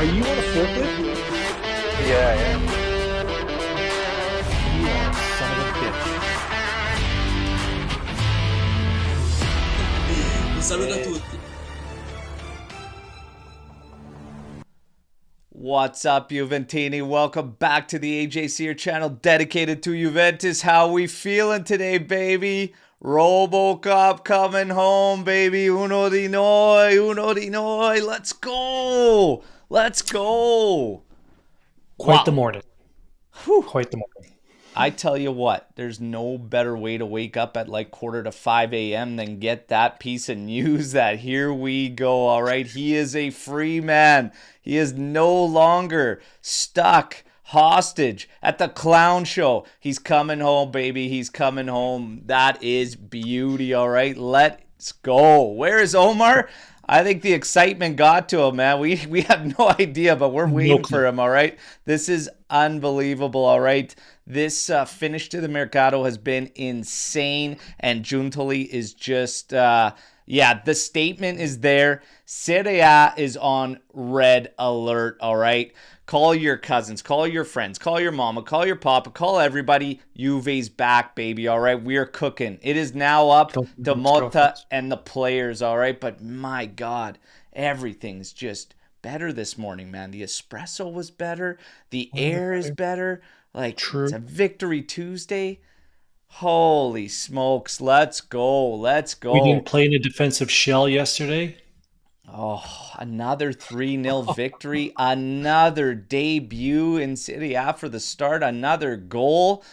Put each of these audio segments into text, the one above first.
Are you on a forklift? Yeah, yeah. You are a son of a bitch. Un saluto a tutti. What's up, Juventini? Welcome back to the AJ Sear channel dedicated to Juventus. How we feeling today, baby? RoboCop coming home, baby. Uno di noi, uno di noi. Let's go. Let's go. Quite the morning. Whew. Quite the morning. I tell you what, there's no better way to wake up at like 4:45 a.m. than get that piece of news that here we go, all right? He is a free man. He is no longer stuck hostage at the clown show. He's coming home, baby. He's coming home. That is beauty, all right? Let's go. Where is Omer? I think the excitement got to him, man. We had no idea, but we're waiting for him, all right? This is unbelievable, all right? This finish to the Mercato has been insane, and Giuntoli is just, the statement is there. Serie A is on red alert, all right? Call your cousins, call your friends, call your mama, call your papa, call everybody. Juve's back, baby, all right? We are cooking. It is now up to Motta and the players, all right? But my God, everything's just better this morning, man. The espresso was better. The air is better. Like, True. It's a Victory Tuesday. Holy smokes. Let's go. Let's go. We didn't play in a defensive shell yesterday. Oh, another 3-0 victory. Another debut in Serie A for the start. Another goal.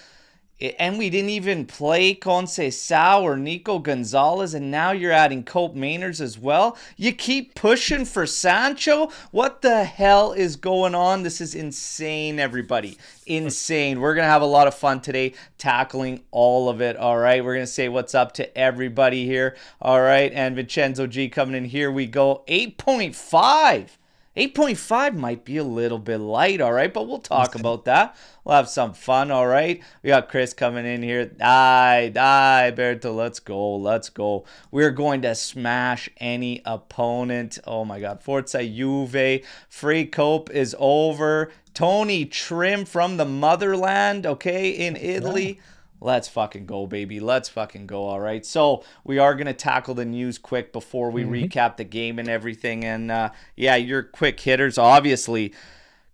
And we didn't even play Conceição or Nico Gonzalez, and now you're adding Koopmeiners as well. You keep pushing for Sancho? What the hell is going on? This is insane, everybody. Insane. We're going to have a lot of fun today tackling all of it, all right? We're going to say what's up to everybody here, all right? And Vincenzo G coming in. Here we go. 8.5. 8.5 might be a little bit light, all right? But we'll talk about that. We'll have some fun, all right? We got Chris coming in here. Alberto, let's go, let's go. We're going to smash any opponent. Oh, my God. Forza Juve. Free Cope is over. Tony Trim from the motherland, okay, in Italy. Yeah. Let's fucking go, baby. Let's fucking go, all right? So we are going to tackle the news quick before we recap the game and everything. And, your quick hitters, obviously,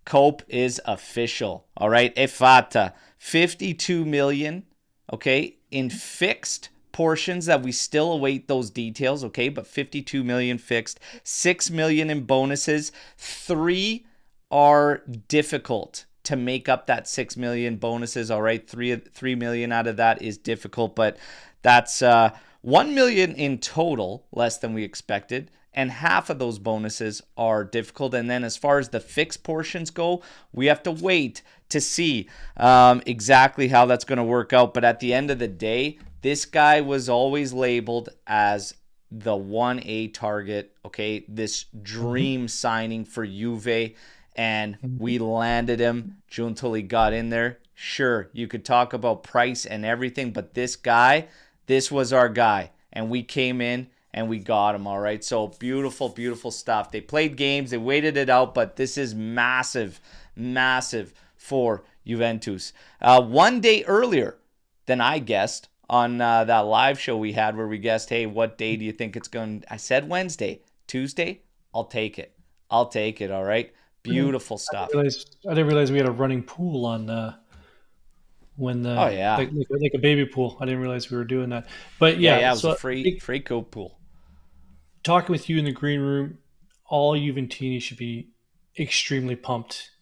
Cope is official, all right? È fatta. 52 million, okay, in fixed portions that we still await those details, okay? But 52 million fixed. 6 million in bonuses. 3 are difficult to make up that 6 million bonuses, all right? 3 million out of that is difficult, but that's 1 million in total, less than we expected, and half of those bonuses are difficult. And then as far as the fixed portions go, we have to wait to see exactly how that's going to work out. But at the end of the day, this guy was always labeled as the 1A target, okay? This dream signing for Juve. And we landed him. Giuntoli got in there. Sure, you could talk about price and everything, but this guy, this was our guy. And we came in and we got him, all right? So beautiful, beautiful stuff. They played games. They waited it out, but this is massive, massive for Juventus. 1 day earlier than I guessed on that live show we had where we guessed, hey, what day do you think it's going to... I said Wednesday. Tuesday, I'll take it. I'll take it, all right? Beautiful stuff. I didn't realize we had a running pool on like a baby pool. I didn't realize we were doing that. But yeah, it was a free coat pool. Talking with you in the green room, all Juventini should be extremely pumped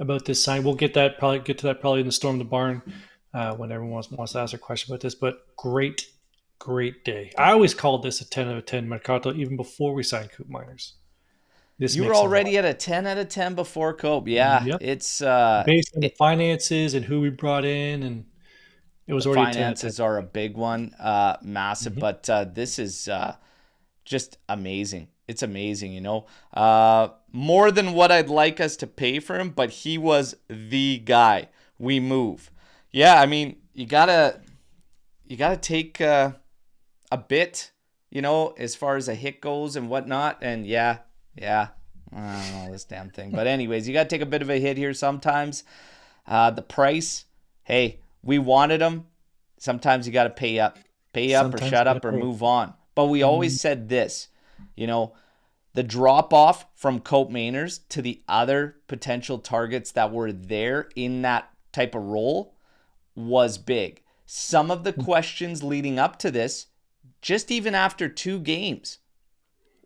about this sign. We'll get to that probably in the Storm the Barn when everyone wants to ask a question about this. But great day. I always called this a 10 out of 10 Mercato even before we signed Koopmeiners. You were already at a 10 out of 10 before Cope. Yeah, yep. It's based on the finances and who we brought in, and it was already finances are a big one, massive. But this is just amazing. It's amazing, you know. More than what I'd like us to pay for him, but he was the guy. We move. Yeah, I mean, you gotta take a bit, you know, as far as a hit goes and whatnot. And yeah, I don't know this damn thing. But anyways, you got to take a bit of a hit here sometimes. The price, hey, we wanted him. Sometimes you got to pay up. Pay up or Sometimes shut you gotta up or pay. move on. But we always said this, the drop off from Koopmeiners to the other potential targets that were there in that type of role was big. Some of the questions leading up to this, just even after 2 games,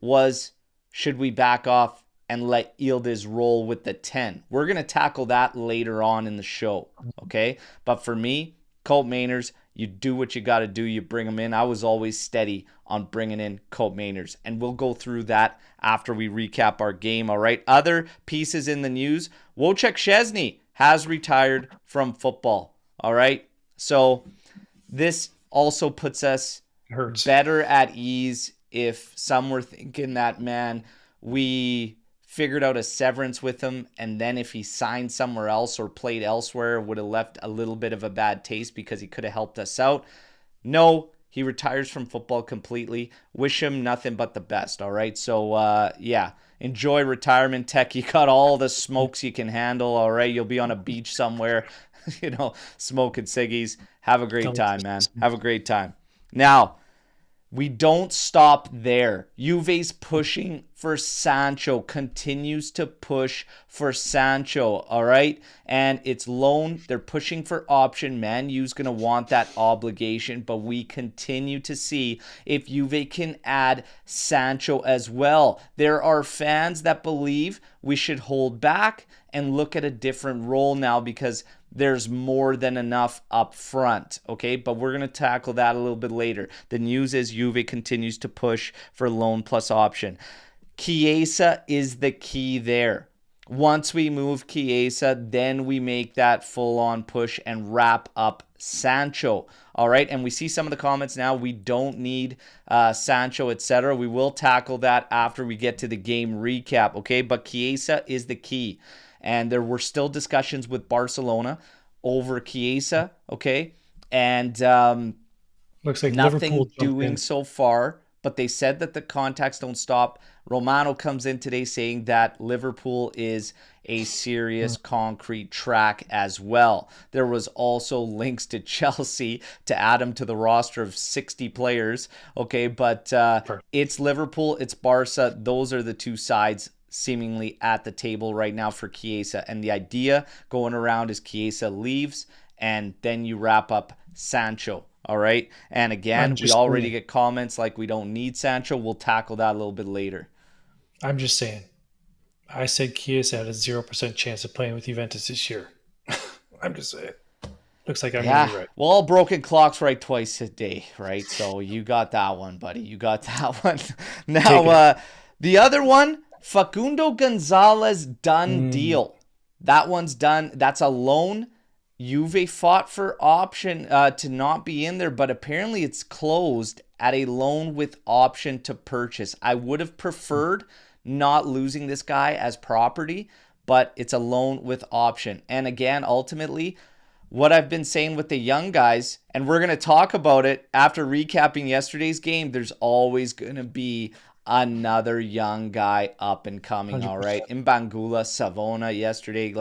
was should we back off and let Yildiz roll with the 10? We're going to tackle that later on in the show, okay? But for me, Koopmeiners, you do what you got to do. You bring them in. I was always steady on bringing in Koopmeiners, and we'll go through that after we recap our game, all right? Other pieces in the news, Wojciech Szczesny has retired from football, all right? So this also puts us better at ease if some were thinking that, man, we figured out a severance with him, and then if he signed somewhere else or played elsewhere, would have left a little bit of a bad taste because he could have helped us out. No, he retires from football completely. Wish him nothing but the best, all right? So, yeah, enjoy retirement, Tech. You got all the smokes you can handle, all right? You'll be on a beach somewhere, smoking ciggies. Have a great time, man. Have a great time. Now, we don't stop there. Juve's pushing for Sancho, continues to push for Sancho, all right? And it's loan. They're pushing for option. Man U's going to want that obligation, but we continue to see if Juve can add Sancho as well. There are fans that believe we should hold back and look at a different role now because there's more than enough up front, okay? But we're going to tackle that a little bit later. The news is Juve continues to push for loan plus option. Chiesa is the key there. Once we move Chiesa, then we make that full-on push and wrap up Sancho, all right? And we see some of the comments now. We don't need Sancho, etc. We will tackle that after we get to the game recap, okay? But Chiesa is the key. And there were still discussions with Barcelona over Chiesa, okay? And looks like nothing Liverpool doing so far, but they said that the contacts don't stop. Romano comes in today saying that Liverpool is a serious concrete track as well. There was also links to Chelsea to add him to the roster of 60 players, okay? But it's Liverpool, it's Barca. Those are the two sides seemingly at the table right now for Chiesa. And the idea going around is Chiesa leaves and then you wrap up Sancho. All right. And again, we already get comments like we don't need Sancho. We'll tackle that a little bit later. I'm just saying. I said Chiesa had a 0% chance of playing with Juventus this year. I'm just saying. Looks like I'm going to be right. Well, broken clocks right twice a day, right? So you got that one, buddy. You got that one. Now, the other one, Facundo Gonzalez done deal. That one's done. That's a loan. Juve fought for option to not be in there, but apparently it's closed at a loan with option to purchase. I would have preferred not losing this guy as property, but it's a loan with option. And again, ultimately, what I've been saying with the young guys, and we're going to talk about it after recapping yesterday's game, there's always going to be another young guy up and coming, 100%. All right? Mbangula, Savona yesterday,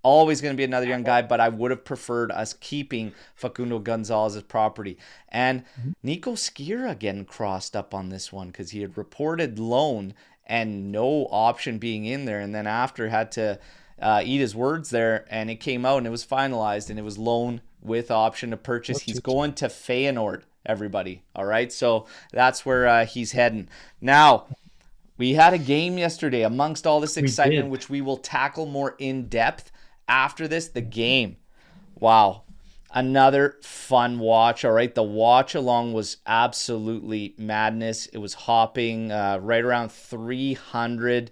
always going to be another young guy, but I would have preferred us keeping Facundo Gonzalez's property. And Nico Skira getting crossed up on this one because he had reported loan and no option being in there, and then after had to eat his words there, and it came out and it was finalized, and it was loan with option to purchase. He's going to Feyenoord, everybody. All right, so that's where he's heading. Now, we had a game yesterday amongst all this excitement, which we will tackle more in depth after this. The game, wow, another fun watch. All right, the watch along was absolutely madness. It was hopping right around 300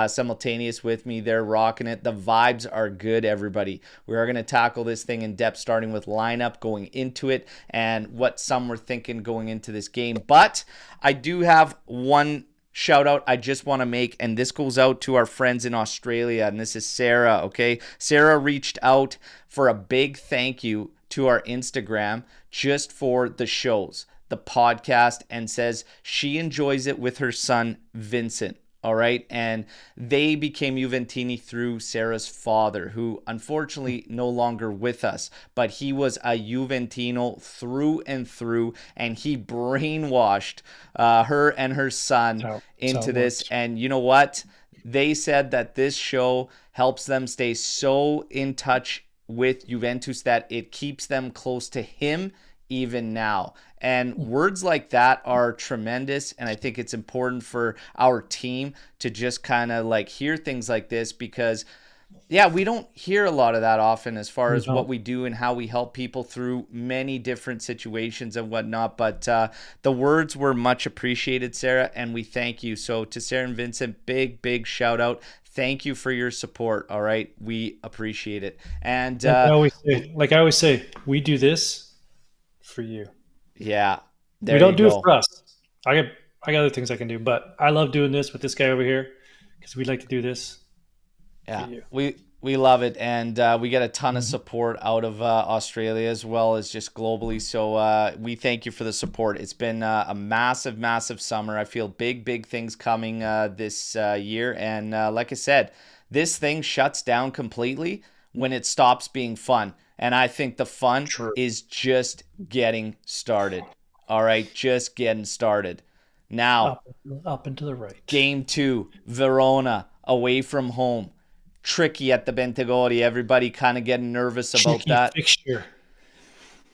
simultaneous with me there, rocking it. The vibes are good, everybody. We are going to tackle this thing in depth, starting with lineup, going into it, and what some were thinking going into this game. But I do have one shout out I just want to make, and this goes out to our friends in Australia, and this is Sarah, okay? Sarah reached out for a big thank you to our Instagram just for the shows, the podcast, and says she enjoys it with her son, Vincent, All right. And they became Juventini through Sarah's father, who unfortunately no longer with us, but he was a Juventino through and through, and he brainwashed her and her son That's how into it this. works. And you know what? They said that this show helps them stay so in touch with Juventus that it keeps them close to him even now. And words like that are tremendous. And I think it's important for our team to just kind of like hear things like this because, yeah, we don't hear a lot of that often as far We as what don't. we do and how we help people through many different situations and whatnot. But the words were much appreciated, Sarah, and we thank you. So to Sarah and Vincent, big, big shout out. Thank you for your support. All right. We appreciate it. And Like I always say, we do this for you. yeah, We there you don't do it go. for us. I got I got other things I can do, but I love doing this with this guy over here because we like to do this for Yeah, you. we love it, and we get a ton of Mhm. support out of Australia as well as just globally. So we thank you for the support. It's been a massive, massive summer. I feel big things coming this year, and like I said, this thing shuts down completely when it stops being fun. And I think the fun True. is just getting started. All right, just getting started. Now, Up, up and to the right. Game 2, Verona, away from home. Tricky at the Bentegori. Everybody kind of getting nervous about Tricky that. fixture.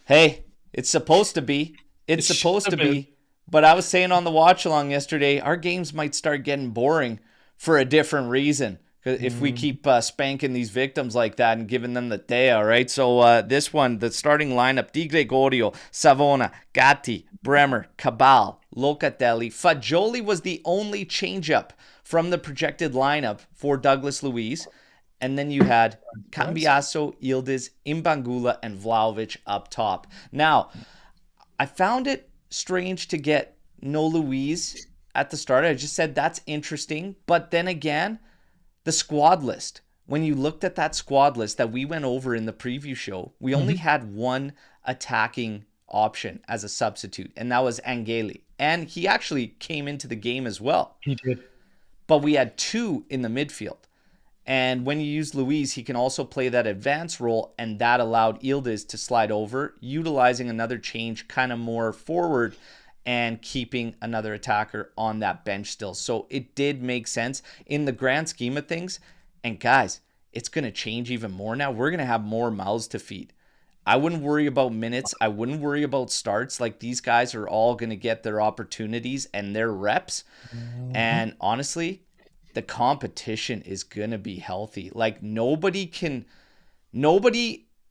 Hey, it's supposed to be. It's It should supposed have to been. be. But I was saying on the watch along yesterday, our games might start getting boring for a different reason. 'Cause if we Mm, keep spanking these victims like that and giving them the day, all right? So this one, the starting lineup, Di Gregorio, Savona, Gatti, Bremer, Cabal, Locatelli. Fagioli was the only change-up from the projected lineup for Douglas Luiz. And then you had yes. Cambiaso, Yildiz, Imbangula, and Vlahovic up top. Now, I found it strange to get no Luiz at the start. I just said that's interesting. But then again, the squad list. When you looked at that squad list that we went over in the preview show, we only Hmm. had one attacking option as a substitute, and that was Angeli. And he actually came into the game as well. He did. But we had two in the midfield. And when you use Luiz, he can also play that advance role, and that allowed Yildiz to slide over, utilizing another change kind of more forward and keeping another attacker on that bench still. So it did make sense in the grand scheme of things. And guys, it's going to change even more now. We're going to have more mouths to feed. I wouldn't worry about minutes. I wouldn't worry about starts. Like these guys are all going to get their opportunities and their reps. Mhm. And honestly, the competition is going to be healthy. Like nobody,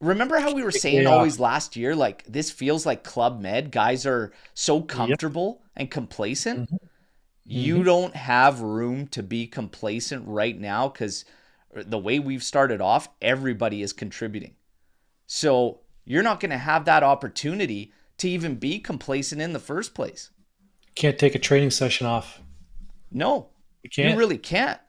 remember how we were saying Yeah. always last year, like this feels like Club Med. Guys are so Yep. comfortable and complacent. Hmm. You Hmm. don't have room to be complacent right now because the way we've started off, everybody is contributing. So you're not going to have that opportunity to even be complacent in the first place. Can't take a training session off. No, You you can't. really can't.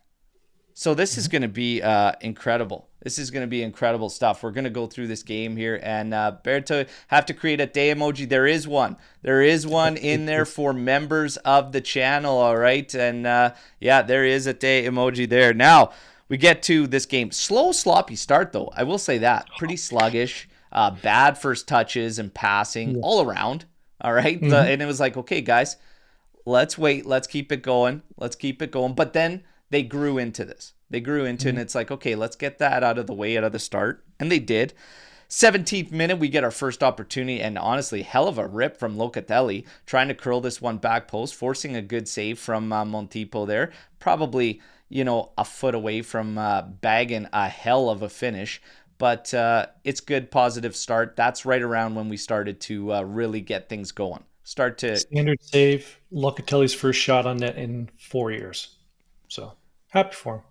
So this is Mhm. going to be incredible. This is going to be incredible stuff. We're going to go through this game here, and Berto, have to create a day emoji. There is one. There is one in there for members of the channel. All right, and yeah, there is a day emoji there. Now we get to this game. Slow, sloppy start though. I will say that pretty sluggish. Bad first touches and passing Yeah. all around. All right, Hmm. and it was like, okay, guys, let's wait. Let's keep it going. Let's keep it going. But then they grew into this. They grew into it, and Hmm. it's like, okay, let's get that out of the way out of the start. And they did. 17th minute, we get our first opportunity, and honestly, hell of a rip from Locatelli, trying to curl this one back post, forcing a good save from Montipo there. Probably, a foot away from bagging a hell of a finish. But it's good, positive start. That's right around when we started to really get things going. Start to Standard save. Locatelli's first shot on net in 4 years. So happy for him.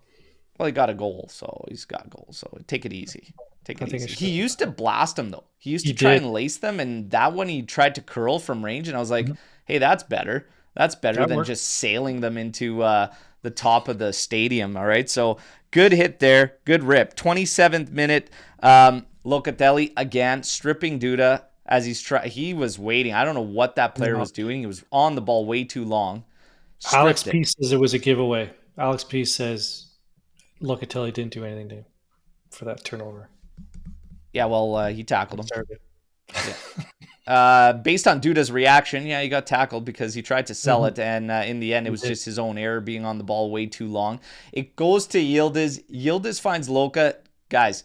Well, he got a goal, so he's got goals. So take it easy. Take I it think easy. it's He used to blast them though. He used he to try did. and lace them, and that one he tried to curl from range, and I was like, Mhm. "Hey, that's better. That's better That than worked. just sailing them into the top of the stadium." All right, so good hit there, good rip. 27th minute, Locatelli again stripping Duda as he was waiting. I don't know what that player No. was doing. He was on the ball way too long. Alex Stripped it. P says it was a giveaway. Alex P says Locatelli didn't do anything for that turnover. Yeah, well, he tackled It him. started. Yeah. Based on Duda's reaction, yeah, he got tackled because he tried to sell it, and in the end, it He was did. just his own error being on the ball way too long. It goes to Yildiz. Yildiz finds Luca. Guys,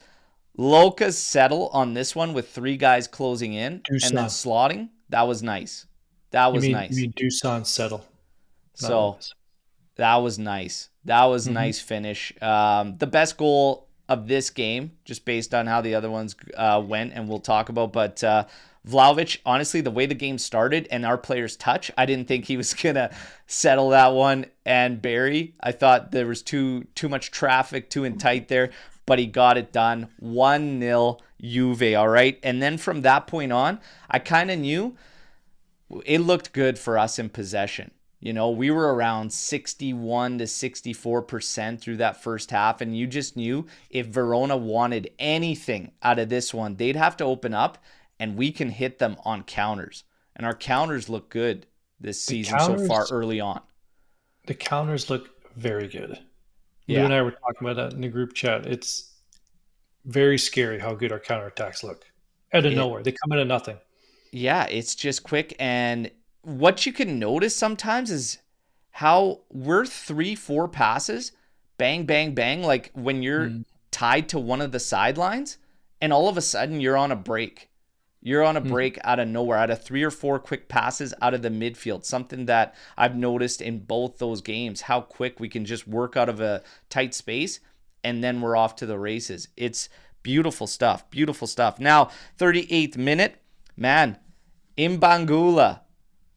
Luca's settle on this one with three guys closing in and then Dusan. slotting. That was nice. That You was mean nice. Dusan settle, not So Lopez. that was nice. That was Mm-hmm. nice finish. The best goal of this game, just based on how the other ones went, and we'll talk about. But Vlahovic, honestly, the way the game started and our players' touch, I didn't think he was gonna settle that one and bury. I thought there was too much traffic, too in tight there, but he got it done. 1-0 Juve. All right, and then from that point on, I kind of knew it looked good for us in possession. You know, we were around 61 to 64% through that first half, and you just knew if Verona wanted anything out of this one, they'd have to open up, and we can hit them on counters. And our counters look good this The season so far counters, early on. the counters look very good. Lou Yeah. and I were talking about that in the group chat. It's very scary how good our counterattacks look. Out of It nowhere. They come out of nothing. yeah, it's just quick. And what you can notice sometimes is how we're 3, 4 passes, bang, bang, bang, like when you're Mm. tied to one of the sidelines, and all of a sudden you're on a break. You're on a Mm. break out of nowhere, out of 3 or 4 quick passes out of the midfield. Something that I've noticed in both those games, how quick we can just work out of a tight space and then we're off to the races. It's beautiful stuff. Beautiful stuff. Now, 38th minute, man, Imbangula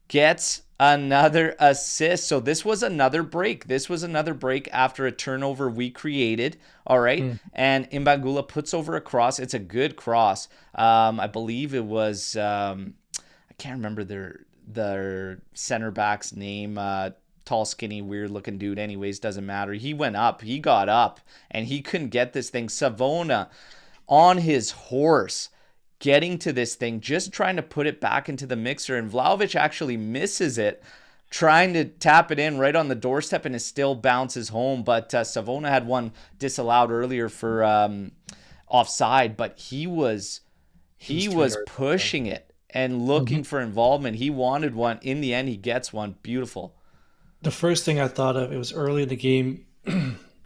gets another assist. So this was another break. This was another break after a turnover we created. All right. Mm. And Imbangula puts over a cross. It's a good cross. I believe it was, I can't remember their center back's name. Tall, skinny, weird looking dude. Anyways, doesn't matter. He went up. He got up and he couldn't get this thing. Savona on his horse getting to this thing, just trying to put it back into the mixer, and Vlahovic actually misses it, trying to tap it in right on the doorstep, and it still bounces home. But Savona had one disallowed earlier for offside, but he was He was 3 yards off them. pushing it and Mhm. looking for involvement. He wanted one. In the end, he gets one. Beautiful. The first thing I thought of, it was early in the game,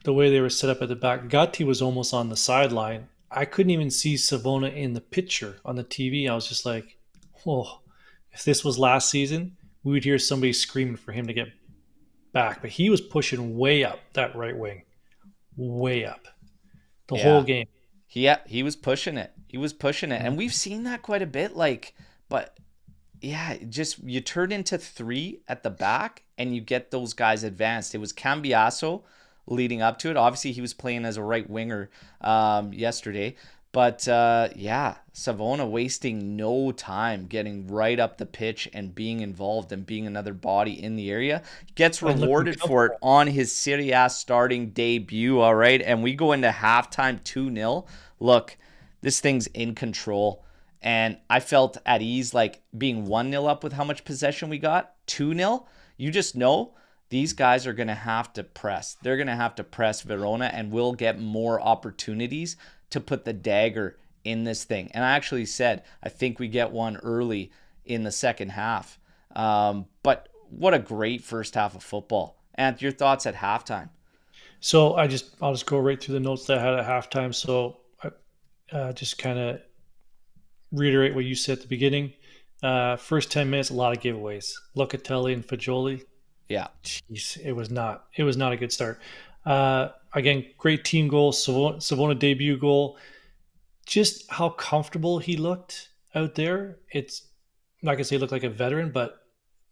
the way they were set up at the back. Gatti was almost on the sideline. I couldn't even see Savona in the picture on the TV. I was just like, oh, if this was last season, we would hear somebody screaming for him to get back. But he was pushing way up that right wing, way up the whole Yeah. game. He was pushing it. He was pushing it. And we've seen that quite a bit. But yeah, just you turn into three at the back and you get those guys advanced. It was Cambiaso leading up to it. Obviously, he was playing as a right winger yesterday. But yeah, Savona wasting no time getting right up the pitch and being involved and being another body in the area. Gets And looking rewarded for it comfortable. on his Serie A starting debut, all right? And we go into halftime 2-0. Look, this thing's in control. And I felt at ease, like being 1-0 up with how much possession we got. 2-0, you just know these guys are going to have to press. They're going to have to press Verona, and we'll get more opportunities to put the dagger in this thing. And I actually said, I think we get one early in the second half. But what a great first half of football. And your thoughts at halftime? So I'll just go right through the notes that I had at halftime. So just kind of reiterate what you said at the beginning. First 10 minutes, a lot of giveaways. Locatelli and Fagioli. Yeah. Jeez, it was not a good start. Again, great team goal, Savona debut goal. Just how comfortable he looked out there. It's I'm not gonna say he looked like a veteran, but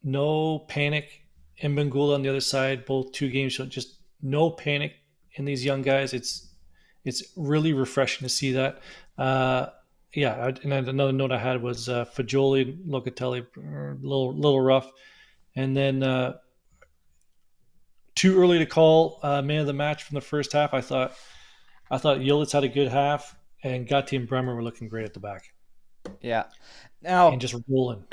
no panic. And Bengula on the other side, both 2 games, so just no panic in these young guys. It's really refreshing to see that. Uh, yeah, and then another note I had was Fagioli, Locatelli, little rough, and then too early to call man of the match from the first half. I thought Yildiz had a good half, and Gatti and Bremer were looking great at the back Yeah. and Now, just rolling.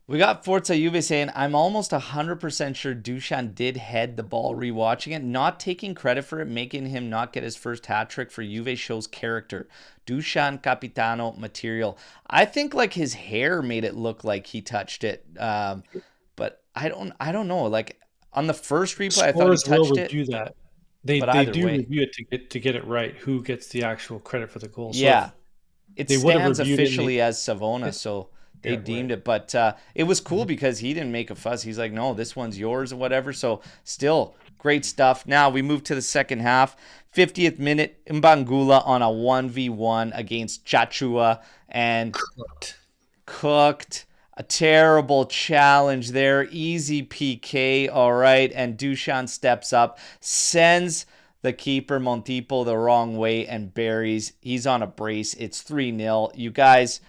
We got Forza Juve saying, I'm almost 100% sure Dusan did head the ball rewatching it. Not taking credit for it, making him not get his first hat trick for Juve shows character. Dusan Capitano material. I think like his hair made it look like he touched it. But I don't know. Like on the first replay, I thought he Scorers will touched it. review that. They But they either do way, review it to get it right. Who gets the actual credit for the goal? So yeah, if it they would have stands reviewed it, officially as Savona, it so they yeah, deemed right. it. But it was cool Mhm. because he didn't make a fuss. He's like, no, this one's yours or whatever. So still great stuff. Now we move to the second half. 50th minute, Mbangula on a 1v1 against Chachua and Cooked. cooked. A terrible challenge there. Easy PK. All right. And Dushan steps up, sends the keeper Montipo the wrong way and buries. He's on a brace. It's 3-0. You guys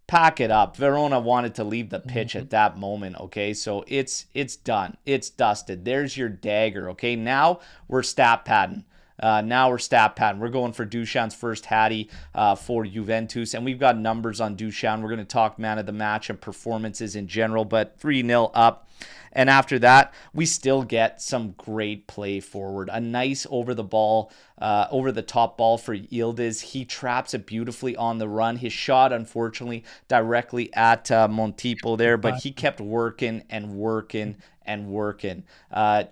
pack it up. Verona wanted to leave the pitch Mhm. at that moment, okay? So it's done. It's dusted. There's your dagger, okay? Now we're stat padding. We're going for Dushan's first hattie for Juventus, and we've got numbers on Dushan. We're going to talk man of the match and performances in general, but 3-0 up. And after that, we still get some great play forward. A nice over the top ball for Yildiz. He traps it beautifully on the run. His shot, unfortunately, directly at Montipo there, but he kept working and working and working.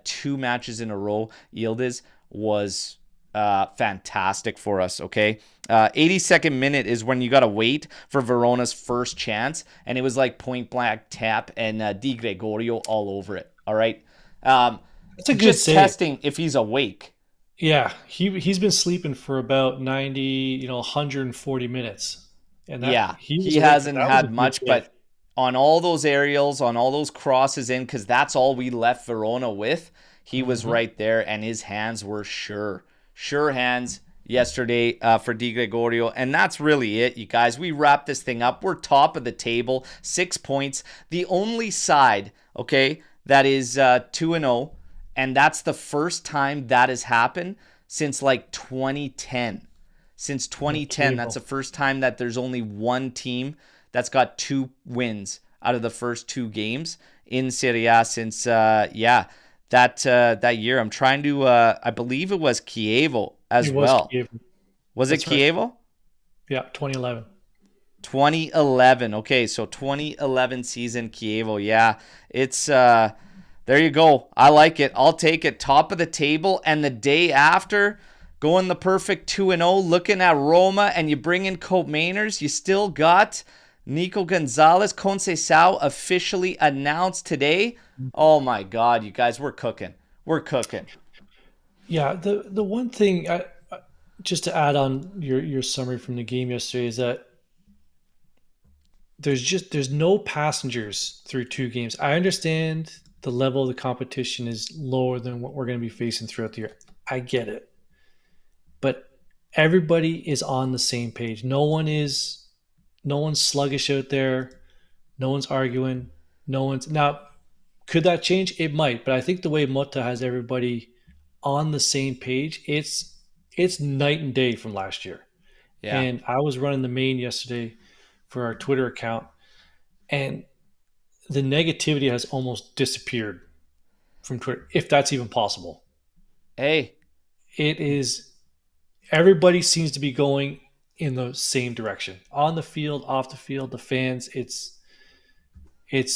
2 matches in a row, Yildiz was fantastic for us, okay? 82nd minute is when you got to wait for Verona's first chance, and it was like point blank tap and Di Gregorio all over it, all right? Um, That's a good just save. testing if he's awake. Yeah, he's been sleeping for about 90, 140 minutes, and that Yeah, he was he awake. hasn't That was a had good much, save. but on all those aerials, on all those crosses in, because that's all we left Verona with, he was Hmm. right there, and his hands were sure hands yesterday for Di Gregorio. And that's really it, you guys. We wrap this thing up. We're top of the table, 6 points. The only side, okay, that is 2-0, and that's the first time that has happened since like 2010. Since Yeah, 2010, that's the Cable. first time that there's only one team that's got 2 wins out of the first 2 games in Serie A since that year. I'm trying to I believe it was Chievo It as was well. Cable. Was it That's right. Chievo? Yeah, 2011. 2011. Okay, so 2011 season Chievo. Yeah, it's there you go. I like it. I'll take it. Top of the table, and the day after, going the perfect 2-0, looking at Roma, and you bring in Koopmeiners, you still got Nico Gonzalez. Conceição officially announced today. Oh my God, you guys, we're cooking. We're cooking. Yeah, the one thing just to add on your summary from the game yesterday is that there's no passengers through 2 games. I understand the level of the competition is lower than what we're going to be facing throughout the year. I get it, but everybody is on the same page. No one's sluggish out there. No one's arguing. No one's now. Could that change? It might, but I think the way Mota has everybody on the same page, it's night and day from last year. Yeah. And I was running the main yesterday for our Twitter account, and the negativity has almost disappeared from Twitter, if that's even possible. Hey, It is everybody seems to be going in the same direction on the field, off the field. The fans, it's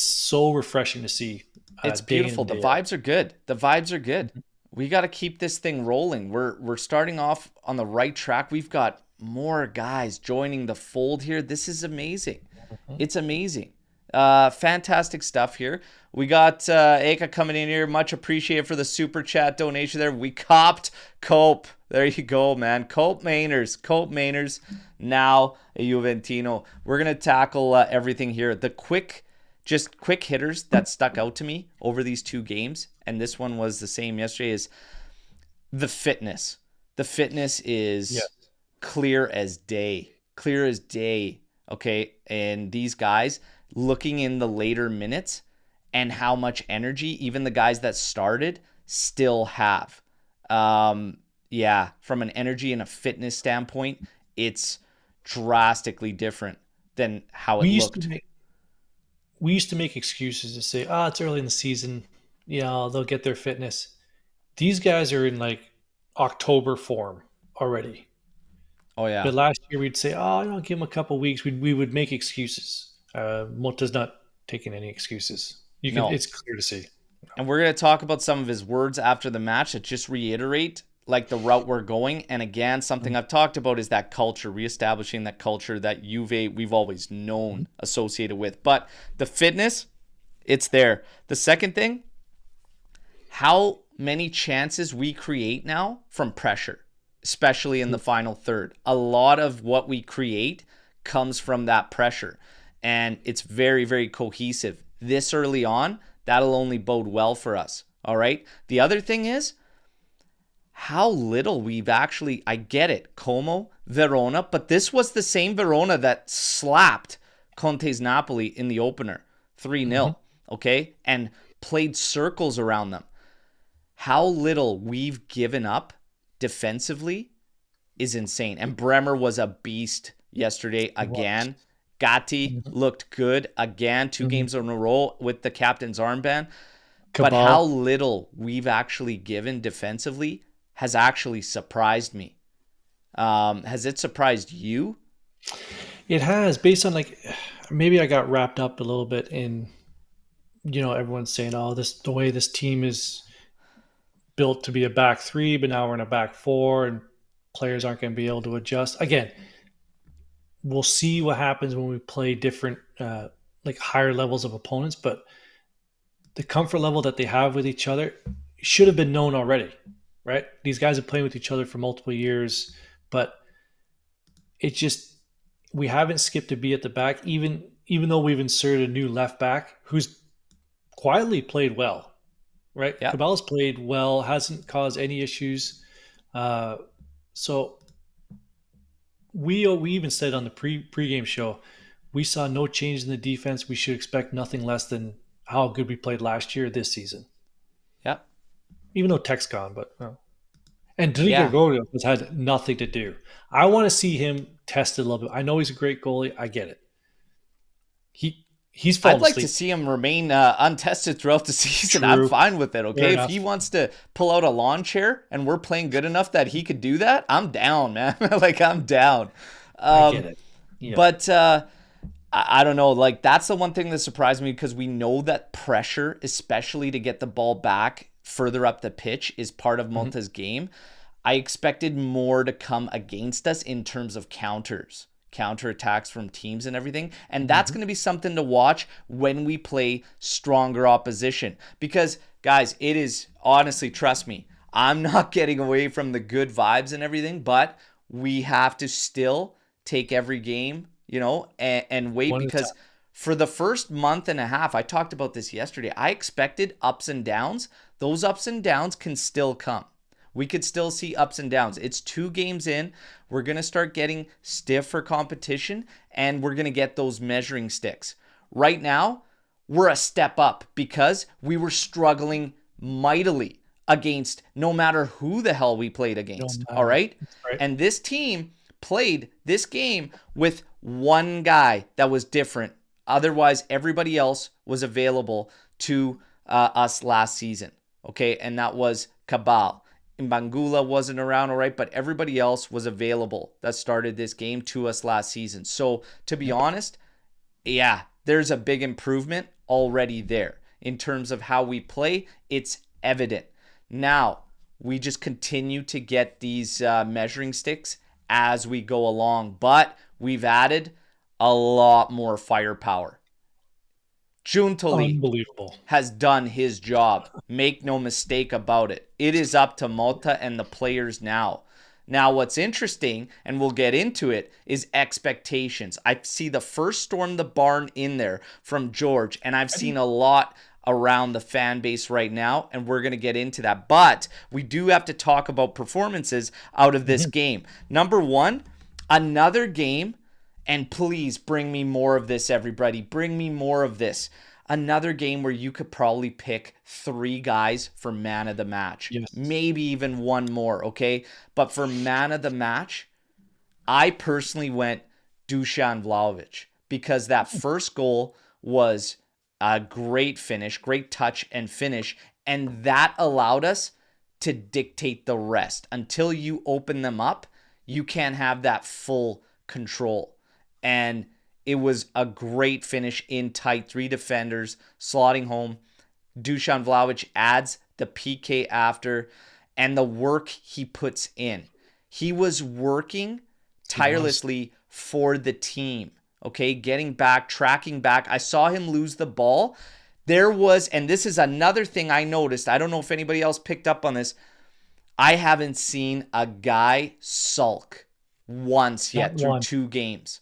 so refreshing to see it's day in beautiful. and The day out. vibes are good. The vibes are good. We got to keep this thing rolling. We're starting off on the right track. We've got more guys joining the fold here. This is amazing. Mhm. It's amazing. Fantastic stuff here. We got Eka coming in here. Much appreciated for the super chat donation there. We copped Cope. There you go, man. Koopmeiners. Koopmeiners. Now a Juventino. We're going to tackle everything here. Just quick hitters that stuck out to me over these 2 games, and this one was the same yesterday, is the fitness. The fitness Yeah. is clear as day. Clear as day. Okay. And these guys looking in the later minutes and how much energy even the guys that started still have. Yeah, from an energy and a fitness standpoint, it's drastically different than how We it used to looked. make we used to make excuses to say, "Ah, it's early in the season. They'll get their fitness." These guys are in like October form already. Oh yeah. But last year we'd say, "Oh, give them a couple weeks." We would make excuses. Mota's not taking any excuses. No. It's clear to see. And we're going to talk about some of his words after the match that just reiterate like the route we're going. And again, something I've talked about is that culture, reestablishing that culture that Juve we've always known associated with. But the fitness, it's there. The second thing, how many chances we create now from pressure, especially in the final third. A lot of what we create comes from that pressure. And it's very, very cohesive. This early on, that'll only bode well for us. All right. The other thing is how little we've actually, I get it, Como, Verona, but this was the same Verona that slapped Conte's Napoli in the opener, 3-0, okay, and played circles around them. How little we've given up defensively is insane. And Bremer was a beast yesterday again. Gatti looked good again, 2 games in a row with the captain's armband. But how Cabal. little we've actually given defensively has actually surprised me. Has it surprised you? It has, based on like, maybe I got wrapped up a little bit in, everyone's saying, "Oh, the way this team is built to be a back three, but now we're in a back four, and players aren't going to be able to adjust." Again, we'll see what happens when we play different, like higher levels of opponents. But the comfort level that they have with each other should have been known already, right? These guys have played with each other for multiple years, but it just we haven't skipped a beat at the back, even though we've inserted a new left back who's quietly played well, right? Yeah. Cabela's played well, hasn't caused any issues. So we even said on the pregame show, we saw no change in the defense. We should expect nothing less than how good we played last year this season. Yeah. Even though Tech's gone, but no. And Dri Yeah. Gregorio has had nothing to do. I want to see him tested a little bit. I know he's a great goalie. I get it. He's I'd fallen like to asleep. see him remain untested throughout the season. I'm True. fine with it, Fair okay? If enough. he wants to pull out a lawn chair and we're playing good enough that he could do that, I'm down, man. Like, I'm down. I get it. Yeah. But I don't know. Like, that's the one thing that surprised me because we know that pressure, especially to get the ball back further up the pitch, is part of Monta's game. I expected more to come against us in terms of counterattacks from teams and everything. And that's going to be something to watch when we play stronger opposition. Because, guys, it is honestly, trust me, I'm not getting away from the good vibes and everything, but we have to still take every game, and wait One at a because time. for the first month and a half, I talked about this yesterday, I expected ups and downs. Those ups and downs can still come. We could still see ups and downs. It's 2 games in. We're going to start getting stiff for competition, and we're going to get those measuring sticks. Right now, we're a step up because we were struggling mightily against no matter who the hell we played No against. All matter. right? Right. And this team played this game with one guy that was different. Otherwise, everybody else was available to us last season. Okay? And that was Cabal. Mbangula wasn't around, all right, but everybody else was available that started this game to us last season. So, to be honest, yeah, there's a big improvement already there in terms of how we play. It's evident. Now, we just continue to get these measuring sticks as we go along, but we've added a lot more firepower. Giuntoli Unbelievable. has done his job. Make no mistake about it. It is up to Mota and the players now. Now, what's interesting, and we'll get into it, is expectations. I see the first storm the barn in there from George, and I've seen a lot around the fan base right now, and we're going to get into that. But we do have to talk about performances out of this game. Number one, another game, and please bring me more of this, everybody. Bring me more of this. Another game where you could probably pick 3 guys for man of the match. Yes. Maybe even one more, okay? But for man of the match, I personally went Dusan Vlahovic because that first goal was a great finish, great touch and finish. And that allowed us to dictate the rest. Until you open them up, you can't have that full control. And it was a great finish in tight, 3 defenders, slotting home. Dusan Vlahovic adds the PK after, and the work he puts in. He was working tirelessly for the team, okay? Getting back, tracking back. I saw him lose the ball. There was, and this is another thing I noticed. I don't know if anybody else picked up on this. I haven't seen a guy sulk once yet through 2 games.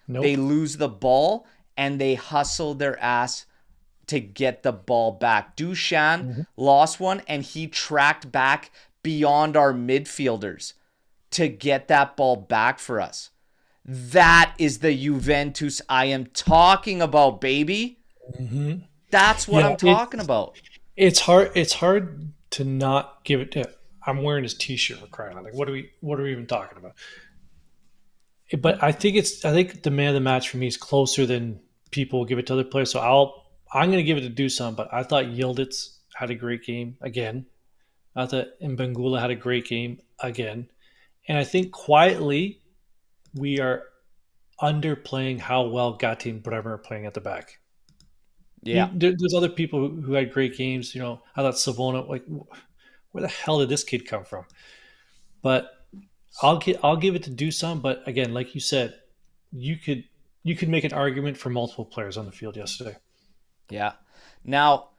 Nope. They lose the ball and they hustle their ass to get the ball back. Dusan lost one and he tracked back beyond our midfielders to get that ball back for us. That is the Juventus I am talking about, baby. That's what I'm talking about. It's hard to not give it to. I'm wearing his T-shirt for crying out. Like, what are we even talking about? But I think the man of the match for me is closer than people will give it to other players. So I'm going to give it to Dusan, but I thought Yildiz had a great game again. I thought Mbangula had a great game again. And I think quietly we are underplaying how well Gatti and Bremer are playing at the back. Yeah. There's other people who had great games. You know, I thought Savona, like, where the hell did this kid come from? But I'll give it to Dusan. But again, like you said, you could make an argument for multiple players on the field yesterday. Yeah. Now,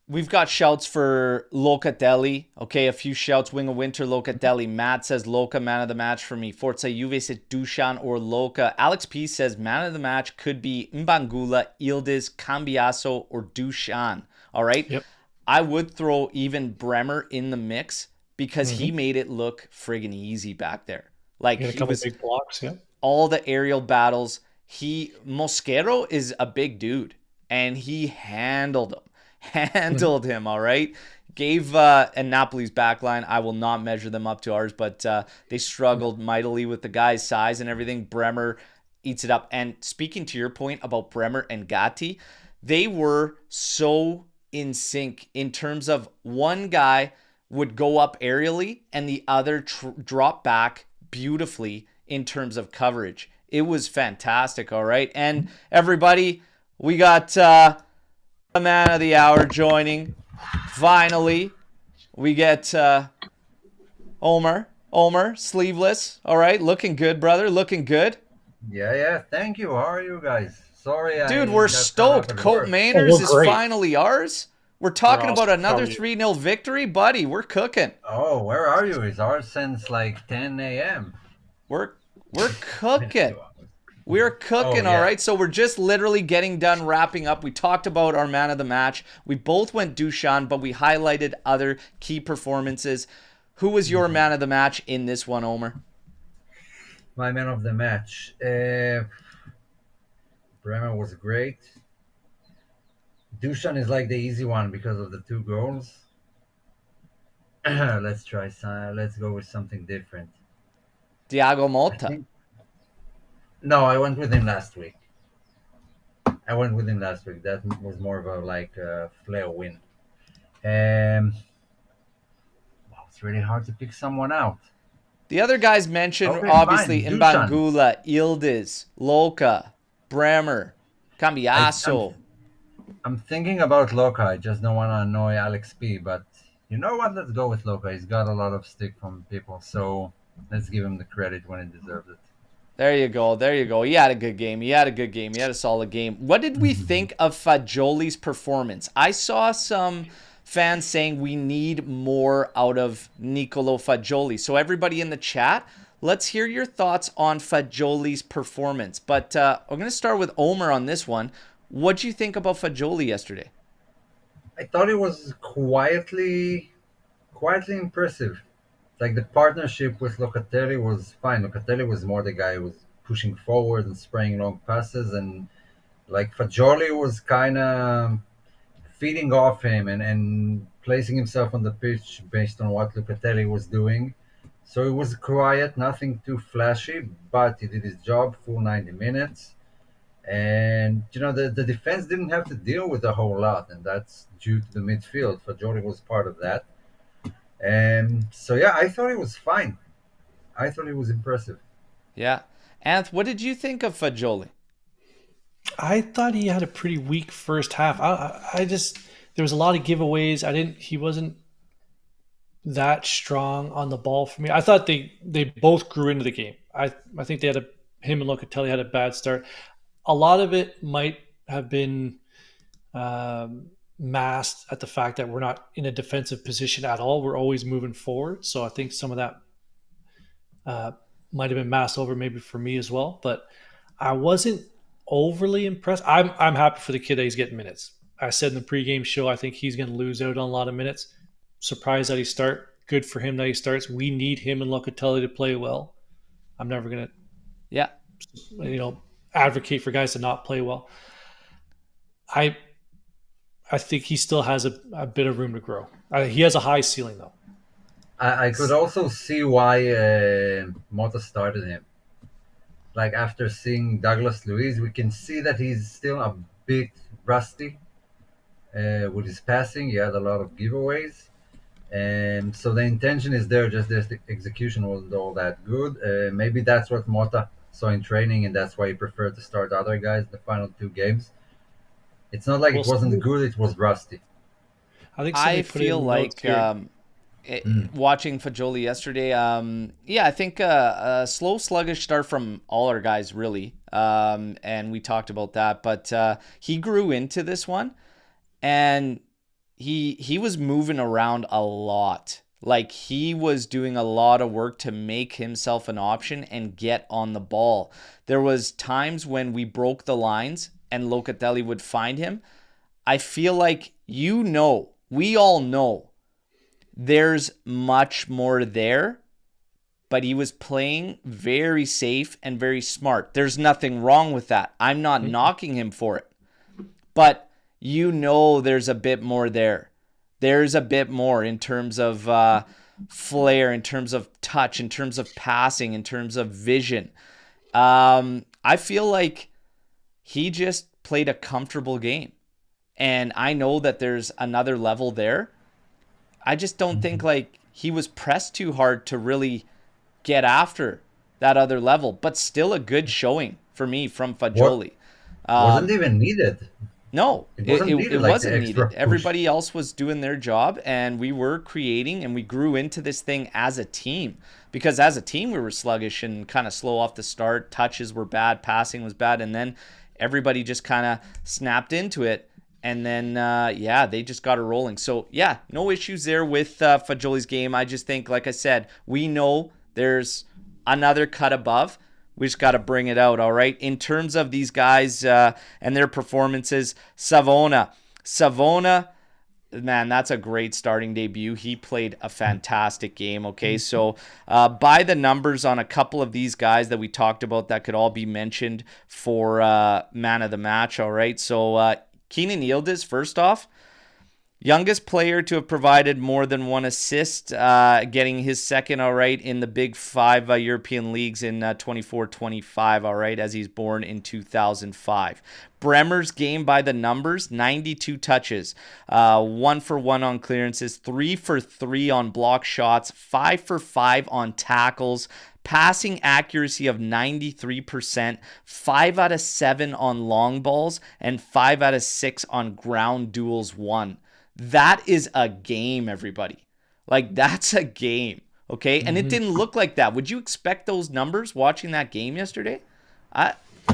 we've got shouts for Locatelli. Okay, a few shouts. Wing of Winter, Locatelli. Matt says Loca, man of the match for me. Forza Juve says Dusan or Loca. Alex P says man of the match could be Mbangula, Yildiz, Cambiaso, or Dusan. All right? Yep. I would throw even Bremer in the mix because he made it look friggin' easy back there. Like, he had a couple big blocks, yeah. All the aerial battles. Mosquero is a big dude, and he handled him, all right? Gave and Napoli's backline, I will not measure them up to ours, but they struggled mightily with the guy's size and everything. Bremer eats it up. And speaking to your point about Bremer and Gatti, they were so in sync in terms of one guy would go up aerially and the other drop back beautifully in terms of coverage. It was fantastic, all right? And everybody, we got a man of the hour joining. Finally, we get Omer, sleeveless, all right? Looking good, brother, looking good. Yeah, thank you. How are you guys? Sorry, dude, we're stoked. Koopmeiners is finally ours. We're talking about another 3-0 victory, buddy. We're cooking. Oh, where are you? Is ours since like 10 a.m.? We're cooking. We're cooking, all right? So we're just literally getting done wrapping up. We talked about our man of the match. We both went Dusan, but we highlighted other key performances. Who was your man of the match in this one, Omer? My man of the match. Bremer was great. Dusan is like the easy one because of the 2 goals. Let's go with something different. Thiago Motta. No, I went with him last week. That was more of a flair win. Wow, it's really hard to pick someone out. The other guys mentioned, obviously, Mbangula, Yildiz, Loca, Bremer, Cambiaso. I'm thinking about Loca. I just don't want to annoy Alex P. But you know what? Let's go with Loca. He's got a lot of stick from people, so let's give him the credit when he deserves it. There you go. He had a good game. He had a solid game. What did we think of Fagioli's performance? I saw some fans saying we need more out of Nicolo Fagioli. So everybody in the chat, let's hear your thoughts on Fagioli's performance. But I'm going to start with Omer on this one. What do you think about Fagioli yesterday? I thought it was quietly impressive. Like, the partnership with Locatelli was fine. Locatelli was more the guy who was pushing forward and spraying long passes, and like Fagioli was kind of feeding off him and placing himself on the pitch based on what Locatelli was doing. So it was quiet, nothing too flashy, but he did his job, full 90 minutes. And the defense didn't have to deal with a whole lot, and that's due to the midfield. Fajoli was part of that, and so yeah, I thought it was fine. I thought it was impressive. Yeah. Anth, what did you think of Fajoli? I thought he had a pretty weak first half. I just there was a lot of giveaways. I didn't. He wasn't that strong on the ball for me. I thought they both grew into the game. I think they had a him and Locatelli had a bad start. A lot of it might have been masked at the fact that we're not in a defensive position at all. We're always moving forward. So I think some of that uh, might have been masked over maybe for me as well. But I wasn't overly impressed. I'm happy for the kid that he's getting minutes. I said in the pregame show I think he's going to lose out on a lot of minutes. Surprised that he start. Good for him that he starts. We need him and Locatelli to play well. I'm never going Yeah. to advocate for guys to not play well. I I think he still has a bit of room to grow. He has a high ceiling though. I could also see why Mota started him. Like after seeing Douglas Luiz, we can see that he's still a bit rusty with his passing. He had a lot of giveaways, and so the intention is there. Just the execution wasn't all that good. Maybe that's what Mota saw in training, and that's why he preferred to start other guys the final two games. It's not like Well, it wasn't good; it was rusty. I think I somebody put it feel in the notes like here. watching Fajoli yesterday, yeah, I think a slow, sluggish start from all our guys, really. And we talked about that, but he grew into this one, and he was moving around a lot. Like he was doing a lot of work to make himself an option and get on the ball. There was times when we broke the lines and Locatelli would find him. I feel like we all know there's much more there, but he was playing very safe and very smart. There's nothing wrong with that. I'm not knocking him for it. But there's a bit more there. There's a bit more in terms of flair, in terms of touch, in terms of passing, in terms of vision. I feel like he just played a comfortable game. And I know that there's another level there. I just don't think like he was pressed too hard to really get after that other level, but still a good showing for me from What Fajoli. wasn't Um, even needed. no, It it, wasn't it, needed it like the wasn't extra needed. push. Everybody else was doing their job, and we were creating and we grew into this thing as a team. Because as a team, we were sluggish and kind of slow off the start. Touches were bad, passing was bad, and then everybody just kind of snapped into it. And then, they just got it rolling. So, yeah, no issues there with Fajoli's game. I just think, like I said, we know there's another cut above. We just got to bring it out, all right? In terms of these guys and their performances, Savona, man, that's a great starting debut. He played a fantastic game, okay? So by the numbers on a couple of these guys that we talked about that could all be mentioned for man of the match, all right? So Keenan Yildiz, first off, youngest player to have provided more than one assist, getting his second, all right, in the big five European leagues in 24-25, all right, as he's born in 2005. Bremer's game by the numbers, 92 touches, 1 for 1 on clearances, 3 for 3 on block shots, 5 for 5 on tackles, passing accuracy of 93%, 5 out of 7 on long balls, and 5 out of 6 on ground duels won. That is a game, everybody. Like, that's a game, okay? And it didn't look like that. Would you expect those numbers watching that game yesterday?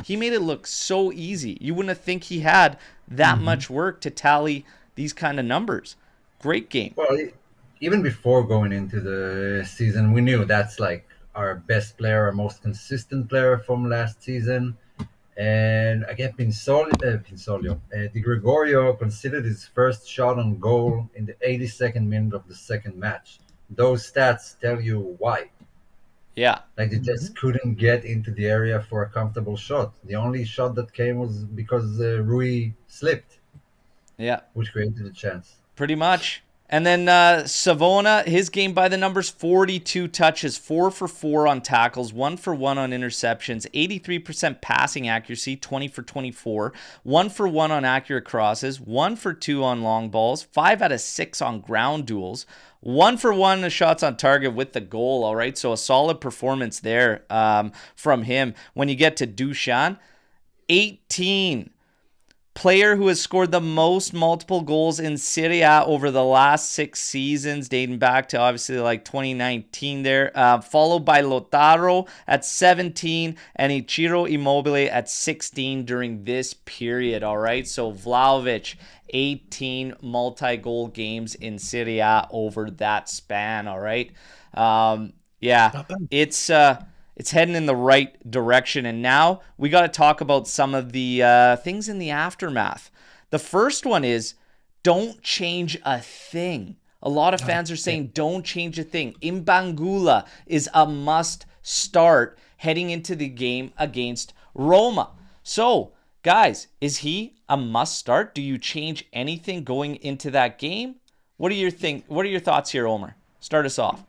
He made it look so easy. You wouldn't think he had that much work to tally these kind of numbers. Great game. Well, even before going into the season, we knew that's like our best player, our most consistent player from last season. And again, Di Gregorio considered his first shot on goal in the 82nd minute of the second match. Those stats tell you why. Yeah. Like they just couldn't get into the area for a comfortable shot. The only shot that came was because Rui slipped, Yeah. which created a chance. Pretty much. And then Savona, his game by the numbers, 42 touches, 4 for 4 on tackles, 1 for 1 on interceptions, 83% passing accuracy, 20 for 24, 1 for 1 on accurate crosses, 1 for 2 on long balls, 5 out of 6 on ground duels, 1 for 1 on shots on target with the goal, all right? So a solid performance there from him. When you get to Dusan, 18. Player who has scored the most multiple goals in Serie A over the last 6 seasons, dating back to obviously like 2019 there, followed by Lautaro at 17 and Ichiro Immobile at 16 during this period, all right? So Vlahovic, 18 multi-goal games in Serie A over that span, all right? Yeah, it's heading in the right direction. And now we got to talk about some of the things in the aftermath. The first one is don't change a thing. A lot of fans are saying don't change a thing. Imbangula is a must start heading into the game against Roma. So, guys, is he a must start? Do you change anything going into that game? What are your thoughts here, Omer? Start us off.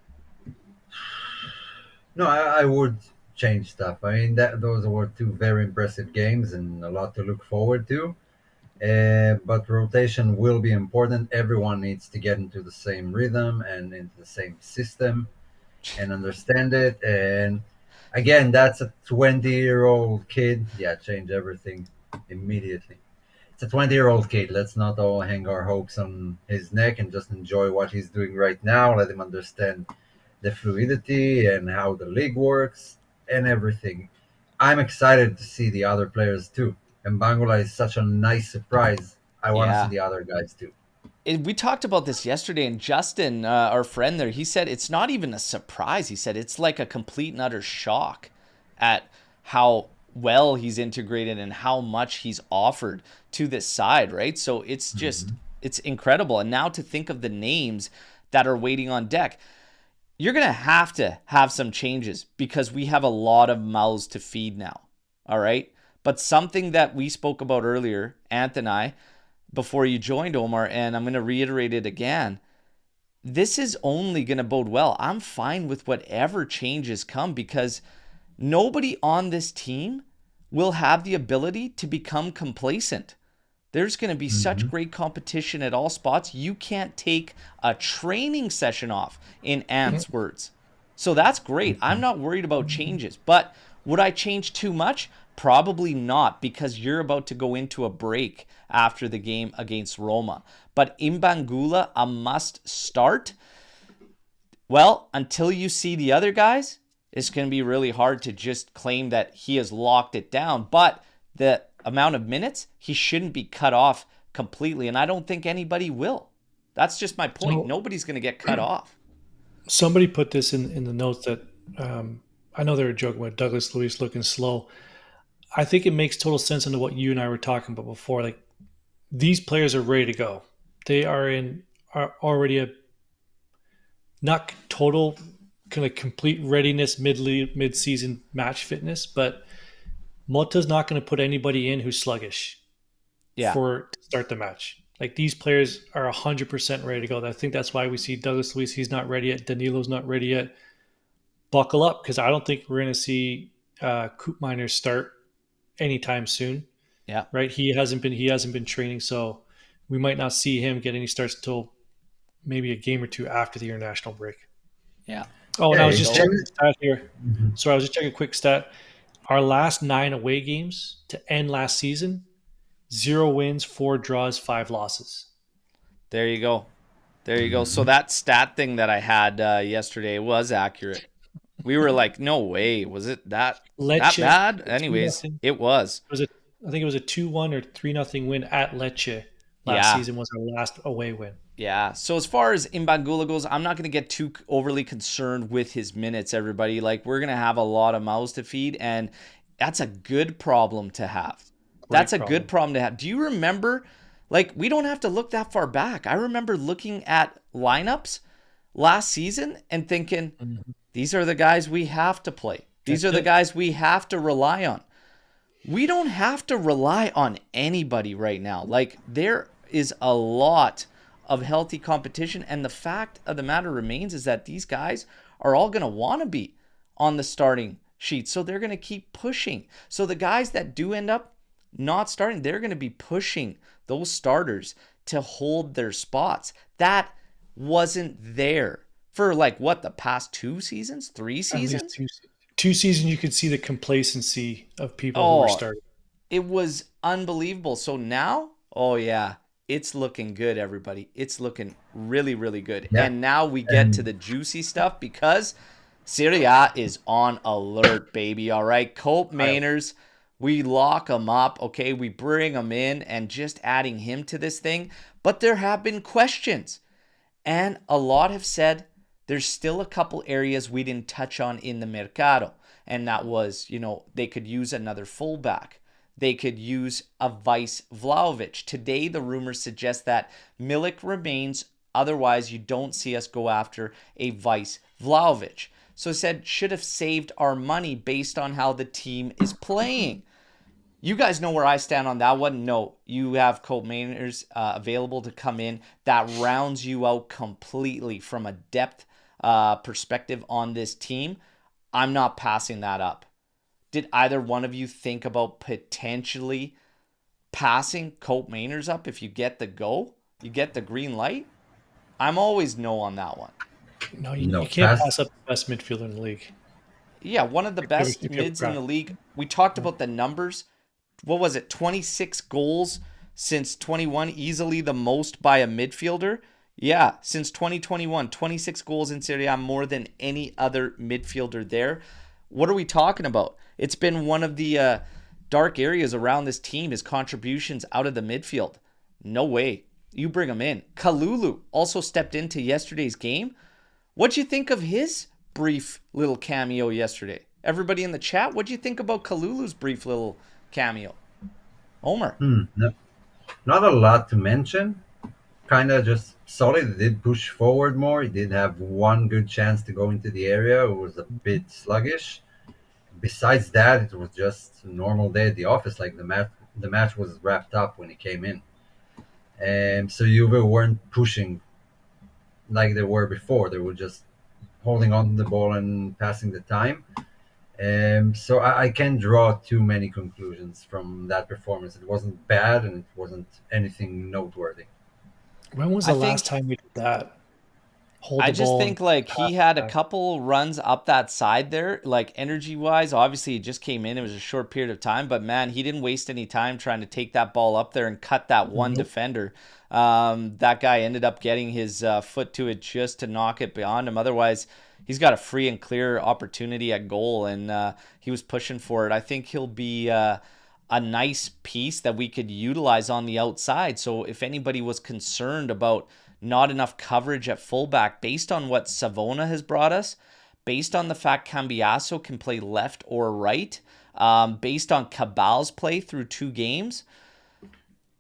No, I would change stuff. I mean, those were two very impressive games and a lot to look forward to. But rotation will be important. Everyone needs to get into the same rhythm and into the same system and understand it. And again, that's a 20-year-old kid. Yeah, change everything immediately. It's a 20-year-old kid. Let's not all hang our hopes on his neck and just enjoy what he's doing right now. Let him understand the fluidity and how the league works and everything. I'm excited to see the other players too. And Bangula is such a nice surprise. I want to see the other guys too. We talked about this yesterday, and Justin, our friend there, he said it's not even a surprise. He said it's like a complete and utter shock at how well he's integrated and how much he's offered to this side, right? So it's just, it's incredible. And now to think of the names that are waiting on deck, you're going to have some changes because we have a lot of mouths to feed now, all right? But something that we spoke about earlier, Ant and I, before you joined, Omar, and I'm going to reiterate it again, this is only going to bode well. I'm fine with whatever changes come because nobody on this team will have the ability to become complacent. There's going to be such great competition at all spots. You can't take a training session off, in Ant's words. So that's great. I'm not worried about changes. But would I change too much? Probably not, because you're about to go into a break after the game against Roma. But Imbangula, a must start. Well, until you see the other guys, it's going to be really hard to just claim that he has locked it down. But the amount of minutes, he shouldn't be cut off completely, and I don't think anybody will. That's just my point. So, nobody's going to get cut off. Somebody put this in the notes that I know they were joking about Douglas Luiz looking slow. I think it makes total sense into what you and I were talking about before. Like, these players are ready to go. They are already a not total kind of complete readiness mid-season match fitness, but Motta's not going to put anybody in who's sluggish to start the match. Like, these players are 100% ready to go. I think that's why we see Douglas Luiz, he's not ready yet. Danilo's not ready yet. Buckle up, because I don't think we're going to see Koopmeiners start anytime soon. Yeah. Right? He hasn't been training, so we might not see him get any starts until maybe a game or two after the international break. Yeah. Oh, and I was just checking a stat here. So I was just checking a quick stat. Our last 9 away games to end last season, 0 wins, 4 draws, 5 losses. There you go. So that stat thing that I had yesterday was accurate. We were like, no way. Was it that bad? Anyways, it was. I think it was a 2-1 or 3-0 win at Lecce last season was our last away win. Yeah. So as far as Imbangula goes, I'm not going to get too overly concerned with his minutes, everybody. Like, we're going to have a lot of mouths to feed, and that's a good problem to have. Good problem to have. Do you remember, like, we don't have to look that far back. I remember looking at lineups last season and thinking, these are the guys we have to play. These are the guys we have to rely on. We don't have to rely on anybody right now. Like, there is a lot of healthy competition. And the fact of the matter remains is that these guys are all going to want to be on the starting sheet. So they're going to keep pushing. So the guys that do end up not starting, they're going to be pushing those starters to hold their spots. That wasn't there for like what, the past 2 seasons, 3 seasons? Two seasons, you could see the complacency of people who were Oh, starting. it was unbelievable. So now, oh yeah, it's looking good, everybody. It's looking really, really good. Yeah, And now we get to and the juicy stuff because Serie A is on alert, baby. All right, I, Koopmeiners, we lock him up. Okay, we bring him in and just adding him to this thing. But there have been questions, and a lot have said there's still a couple areas we didn't touch on in the Mercato. And that was, they could use another fullback. They could use a vice Vlahovic. Today, the rumors suggest that Milik remains. Otherwise, you don't see us go after a vice Vlahovic. So I said, should have saved our money based on how the team is playing. You guys know where I stand on that one. No, you have Koopmeiners available to come in. That rounds you out completely from a depth perspective on this team. I'm not passing that up. Did either one of you think about potentially passing Koopmeiners up if you get the go? You get the green light? I'm always no on that one. no, you no can't pass. pass up the best midfielder in the league. Yeah, one of the best If you have a mids in the crack. league. We talked about the numbers. What was it? 26 goals since 21, easily the most by a midfielder. Yeah, since 2021, 26 goals in Serie A, more than any other midfielder there. What are we talking about? It's been one of the dark areas around this team, his contributions out of the midfield. No way. You bring him in. Kalulu also stepped into yesterday's game. What'd you think of his brief little cameo yesterday? Everybody in the chat, what'd you think about Kalulu's brief little cameo? Omer. No, not a lot to mention. Kind of just solid. He did push forward more. He did have one good chance to go into the area. It was a bit sluggish. Besides that, it was just a normal day at the office. Like the match was wrapped up when he came in, and so Juve weren't pushing like they were before. They were just holding on to the ball and passing the time. So I can't draw too many conclusions from that performance. It wasn't bad and it wasn't anything noteworthy. When was I the last think time we did that? Hold I the just ball and think like pass he had a back. couple runs up that side there, like energy wise. Obviously, he just came in. It was a short period of time, but man, he didn't waste any time trying to take that ball up there and cut that one Nope. defender. That guy ended up getting his foot to it just to knock it beyond him. Otherwise, he's got a free and clear opportunity at goal, and he was pushing for it. I think he'll be a nice piece that we could utilize on the outside. So if anybody was concerned about not enough coverage at fullback based on what Savona has brought us, based on the fact Cambiaso can play left or right, based on Cabal's play through 2 games,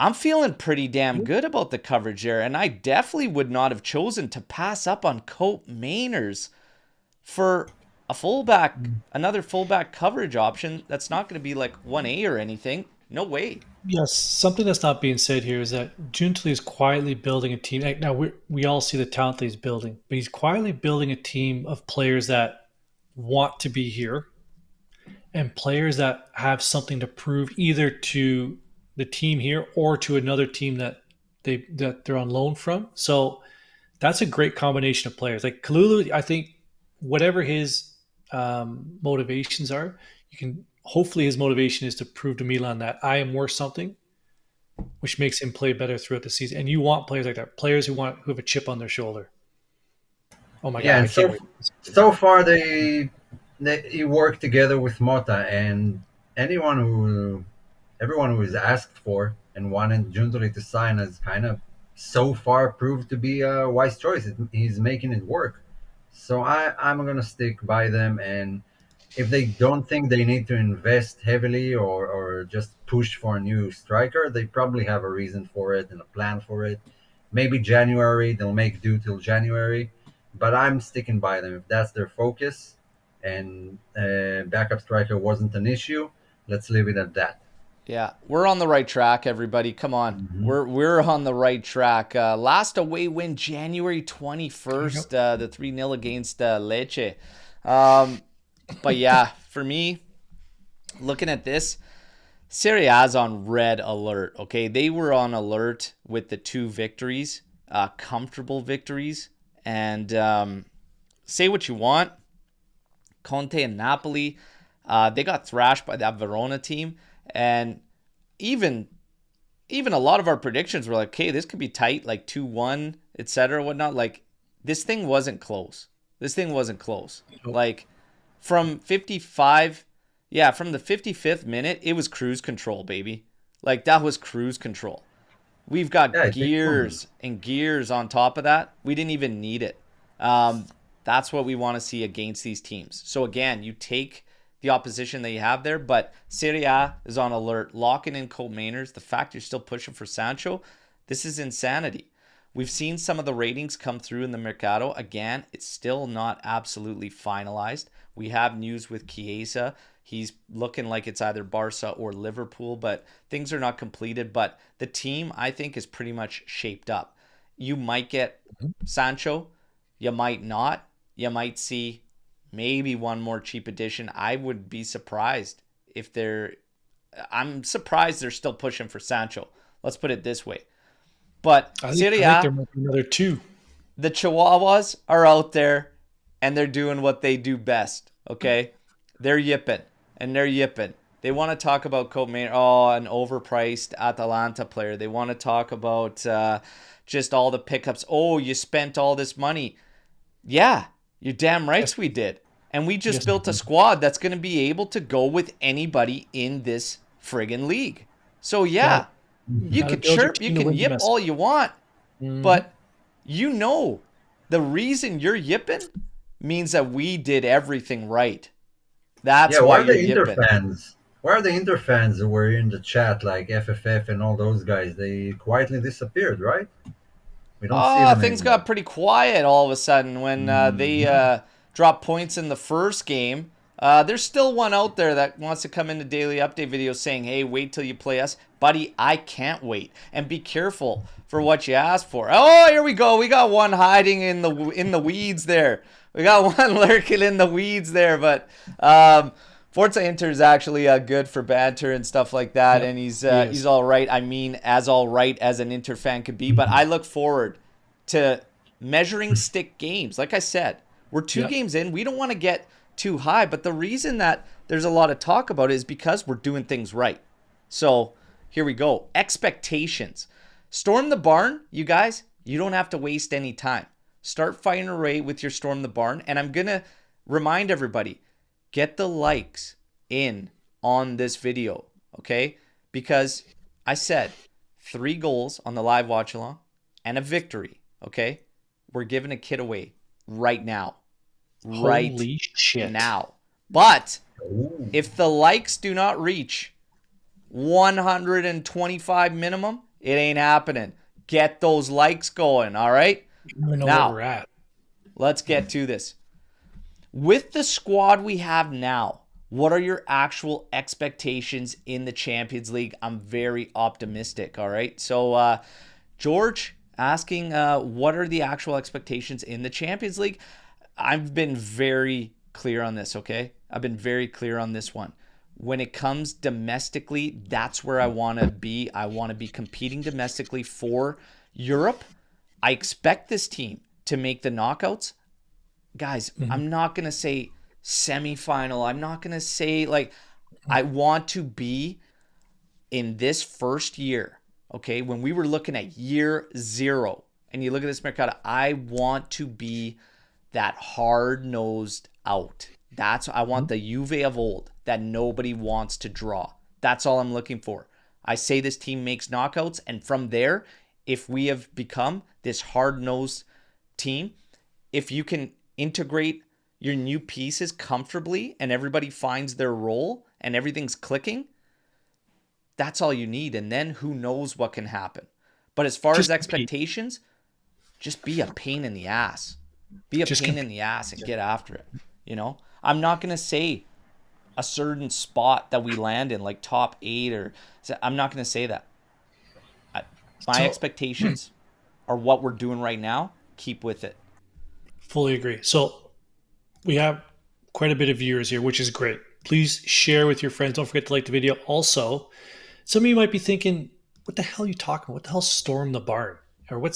I'm feeling pretty damn good about the coverage there. And I definitely would not have chosen to pass up on Koopmeiners for a fullback, another fullback coverage option that's not going to be like 1A or anything. No way. Yes, something that's not being said here is that Juntli is quietly building a team. Now we all see the talent that he's building, but he's quietly building a team of players that want to be here and players that have something to prove either to the team here or to another team that they're on loan from. So that's a great combination of players. Like Kalulu, I think whatever his motivations are, you can hopefully his motivation is to prove to Milan that I am worth something, which makes him play better throughout the season. And you want players like that, players who have a chip on their shoulder. Oh my Yeah, god, I and can't so wait. so far they work together with Mota, and anyone who everyone who is asked for and wanted Junduli to sign has kind of so far proved to be a wise choice. He's making it work. So I'm going to stick by them. And if they don't think they need to invest heavily or just push for a new striker, they probably have a reason for it and a plan for it. Maybe January, they'll make do till January. But I'm sticking by them. If that's their focus and backup striker wasn't an issue, let's leave it at that. Yeah, we're on the right track, everybody. Come on. Hmm. We're on the right track. Last away win, January 21st, the 3-0 against Lecce. Um, but yeah, for me, looking at this, Serie A's on red alert, okay? They were on alert with the 2 victories, comfortable victories. And say what you want, Conte and Napoli, they got thrashed by that Verona team. And even a lot of our predictions were like, okay, this could be tight, like 2-1, etc., whatnot. Like, this thing wasn't close. Nope. Like, from 55, yeah, from the 55th minute, it was cruise control, baby. Like, that was cruise control. We've Yeah, got it takes time. gears and gears on top of that. We didn't even need it. Um, that's what we want to see against these teams. So again, you take the opposition that you have there, but Serie A is on alert. Locking in Koopmeiners, the fact you're still pushing for Sancho, this is insanity. We've seen some of the ratings come through in the Mercato. Again, it's still not absolutely finalized. We have news with Chiesa. He's looking like it's either Barca or Liverpool, but things are not completed. But the team, I think, is pretty much shaped up. You might get Sancho. You might not. You might see maybe one more cheap addition. I would be surprised if they're. I'm surprised they're still pushing for Sancho. Let's put it this way. But Serie I think there A, might be another 2. the Chihuahuas are out there and they're doing what they do best. Okay, they're yipping and they're yipping. They want to talk about Koopmeiners, an overpriced Atalanta player. They want to talk about just all the pickups. Oh, you spent all this money. Yeah, you're damn right Yes, we did. And we just yes. built a squad that's going to be able to go with anybody in this friggin' league. So Got yeah, you to can build your chirp, you team to can win yip all domestic. you want, Mm-hmm. but you know the reason you're yipping means that we did everything right. That's Yeah, why why are you're the Inter yipping. fans? Why are the Inter fans who were in the chat like FFF and all those guys? They quietly disappeared, right? We don't see them Things anymore. got pretty quiet all of a sudden when they Mhm. dropped points in the first game. There's still one out there that wants to come into daily update videos saying, hey, wait till you play us. Buddy, I can't wait. And be careful for what you ask for. Oh, here we go. We got one hiding in the weeds there. We got one lurking in the weeds there. But Forza Inter is actually good for banter and stuff like that, Yep, and he he's is. all right. I mean, as all right as an Inter fan could be. But I look forward to measuring stick games. Like I said, we're 2 games in. We don't want to get too high, but the reason that there's a lot of talk about it is because we're doing things right. So here we go. Expectations. Storm the barn, you guys. You don't have to waste any time. Start fighting away with your Storm the Barn. And I'm going to remind everybody, get the likes in on this video, okay? Because I said 3 goals on the live watch along and a victory, okay? We're giving a kid away right now. Right Holy shit. now. But Ooh. if the likes do not reach 125 minimum, it ain't happening. Get those likes going, all right? I don't even know where Now, we're at. let's get to this. With the squad we have now, what are your actual expectations in the Champions League? I'm very optimistic, all right? So, George asking, what are the actual expectations in the Champions League? I've been very clear on this, okay? I've been very clear on this one. When it comes domestically, that's where I want to be. I want to be competing domestically for Europe. I expect this team to make the knockouts. Guys, Mhm. I'm not going to say semifinal. I'm not going to say like I want to be in this first year, okay? When we were looking at year 0 and you look at this Mercato, I want to be that hard-nosed out. I want the Juve of old that nobody wants to draw. That's all I'm looking for. I say this team makes knockouts, and from there, if we have become this hard-nosed team, if you can integrate your new pieces comfortably and everybody finds their role and everything's clicking, that's all you need. And then who knows what can happen. But as far as Just compete. expectations, just be a pain in the ass. Be a Just pain in compete. the ass and get after it. You know, I'm not going to say a certain spot that we land in, like top 8 or I'm not going to say that. My So expectations are what we're doing right now. Keep with it. fully agree. So we have quite a bit of viewers here, which is great. Please share with your friends. Don't forget to like the video. Also, some of you might be thinking, what the hell are you talking about? What the hell Storm the Barn? Or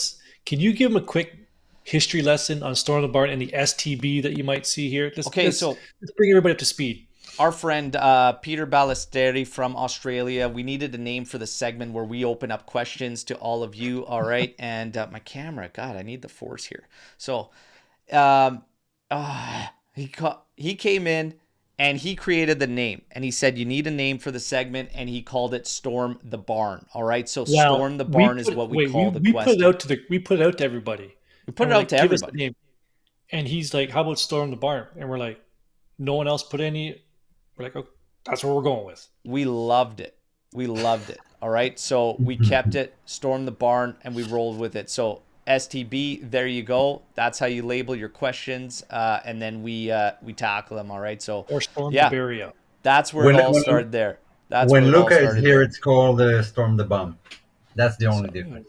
can you give them a quick history lesson on Storm the Barn and the STB that you might see here? Okay, so let's bring everybody up to speed. our friend Peter Ballesteri from Australia, we needed a name for the segment where we open up questions to all of you. All right. And my camera, God, I need the force here. So he came in and he created the name and he said, you need a name for the segment. And he called it Storm the Barn. All right. So Storm the Barn is what we call the question. We put it out to everybody. We put it out to give us everybody. the name. And he's like, how about Storm the Barn? And we're like, no one else put any. We're like, oh, that's what we're going with. We loved it. We loved it. All right. So we kept it, Storm the Barn, and we rolled with it. So STB, there you go. That's how you label your questions. And then we tackle them. All right. So or Storm the Barrier. That's where it all started there. That's when where Luca is here, it's called Storm the Bum. That's the only difference.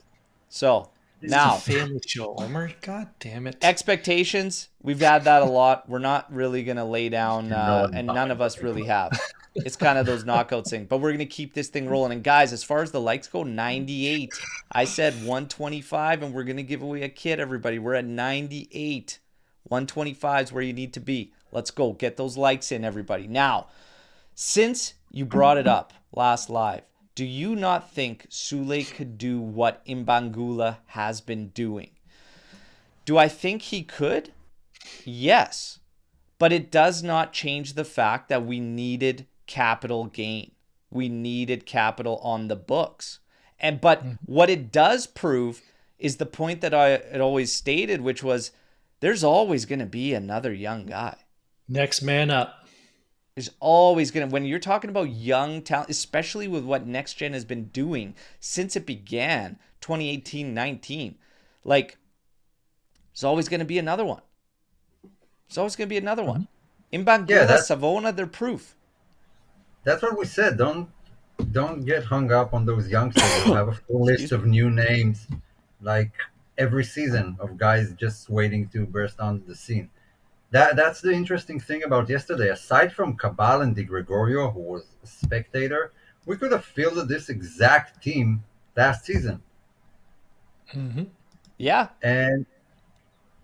So this now, is a family show, Omer. God damn it. Expectations. We've had that a lot. We're not really going to lay down, and none of us really have. It's kind of those knockouts thing. But we're going to keep this thing rolling. And guys, as far as the likes go, 98. I said 125, and we're going to give away a kit, everybody. We're at 98. 125 is where you need to be. Let's go. Get those likes in, everybody. Now, since you brought it up last live, do you not think Sule could do what Imbangula has been doing? Do I think he could? Yes. But it does not change the fact that we needed capital gain. We needed capital on the books. But what it does prove is the point that I had always stated, which was there's always going to be another young guy. Next man up. There's always going to, when you're talking about young talent, especially with what Next Gen has been doing since it began, 2018-19, like, there's always going to be another one. There's always going to be another one. Imbangula, Savona, they're proof. That's what we said. Don't get hung up on those youngsters. We'll have a full list of new names, like every season, of guys just waiting to burst onto the scene. That's the interesting thing about yesterday. Aside from Cabal and Di Gregorio, who was a spectator, we could have fielded this exact team last season. Mm-hmm. Yeah. And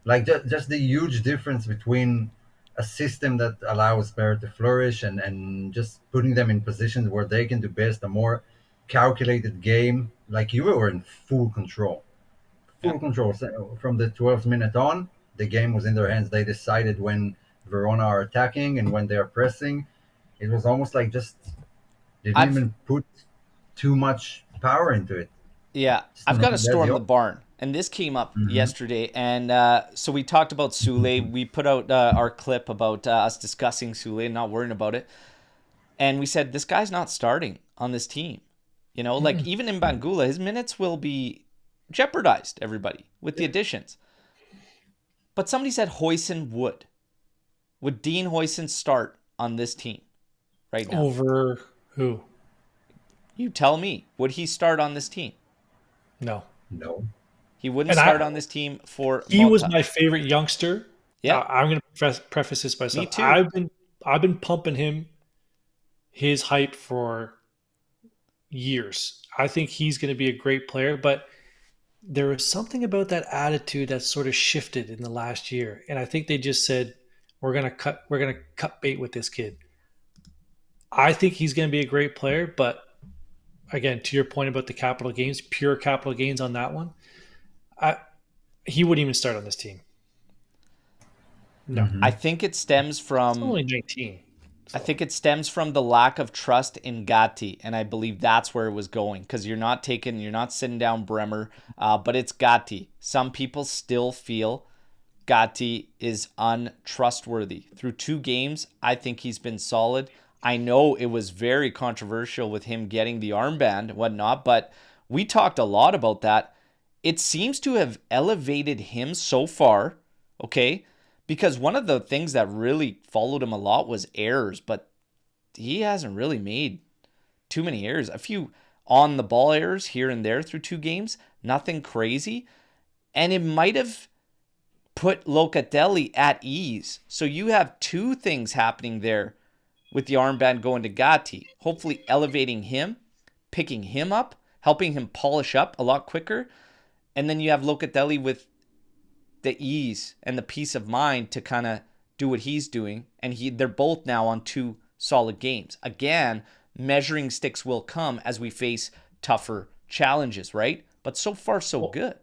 like just the huge difference between a system that allows players to flourish and just putting them in positions where they can do best, a more calculated game. Like you were in full control. Control. So from the 12th minute on, the game was in their hands. They decided when Verona are attacking and when they are pressing. It was almost like they didn't even put too much power into it. Yeah, I've got to Storm the Barn. And this came up yesterday. And so we talked about Sule. We put out our clip about us discussing Sule and not worrying about it. And we said, this guy's not starting on this team. You know, like even in Bangula, his minutes will be jeopardized, everybody, with the additions. But somebody said Huijsen would. Would Dean Huijsen start on this team right now? Over who? You tell me. Would he start on this team? No. He wouldn't start on this team for He Malta. was my favorite youngster. Yeah. I'm going to preface this by saying Me too. I've been pumping his hype for years. I think he's going to be a great player, but there was something about that attitude that sort of shifted in the last year, and I think they just said we're gonna cut bait with this kid. I think he's going to be a great player, but again, to your point about the capital gains, pure capital gains on that one, he wouldn't even start on this team. No, I think it stems from he's only 19. I think it stems from the lack of trust in Gatti, and I believe that's where it was going, because you're not sitting down Bremer, but it's Gatti. Some people still feel Gatti is untrustworthy. Through 2 games, I think he's been solid. I know it was very controversial with him getting the armband and whatnot, but we talked a lot about that. It seems to have elevated him so far, okay? Because one of the things that really followed him a lot was errors, but he hasn't really made too many errors. A few on the ball errors here and there through 2 games, nothing crazy. And it might have put Locatelli at ease. So you have 2 things happening there with the armband going to Gatti, hopefully elevating him, picking him up, helping him polish up a lot quicker. And then you have Locatelli with the ease and the peace of mind to kind of do what he's doing. And they're both now on 2 solid games. Again, measuring sticks will come as we face tougher challenges, right? But so far, so good.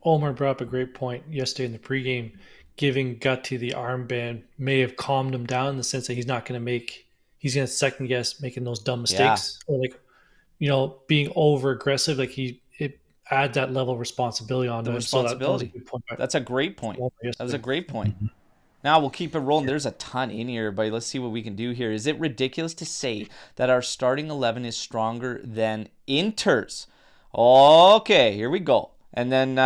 Omer brought up a great point yesterday in the pregame. Giving Gutti the armband may have calmed him down in the sense that he's going to second guess making those dumb mistakes, or like, being over aggressive. Like it adds that level of responsibility onto The him. responsibility. So that was a good point. That's a great point. Omer That was yesterday. a great point. Now we'll keep it rolling. There's a ton in here, but let's see what we can do here. Is it ridiculous to say that our starting 11 is stronger than Inter's? Okay, here we go. And then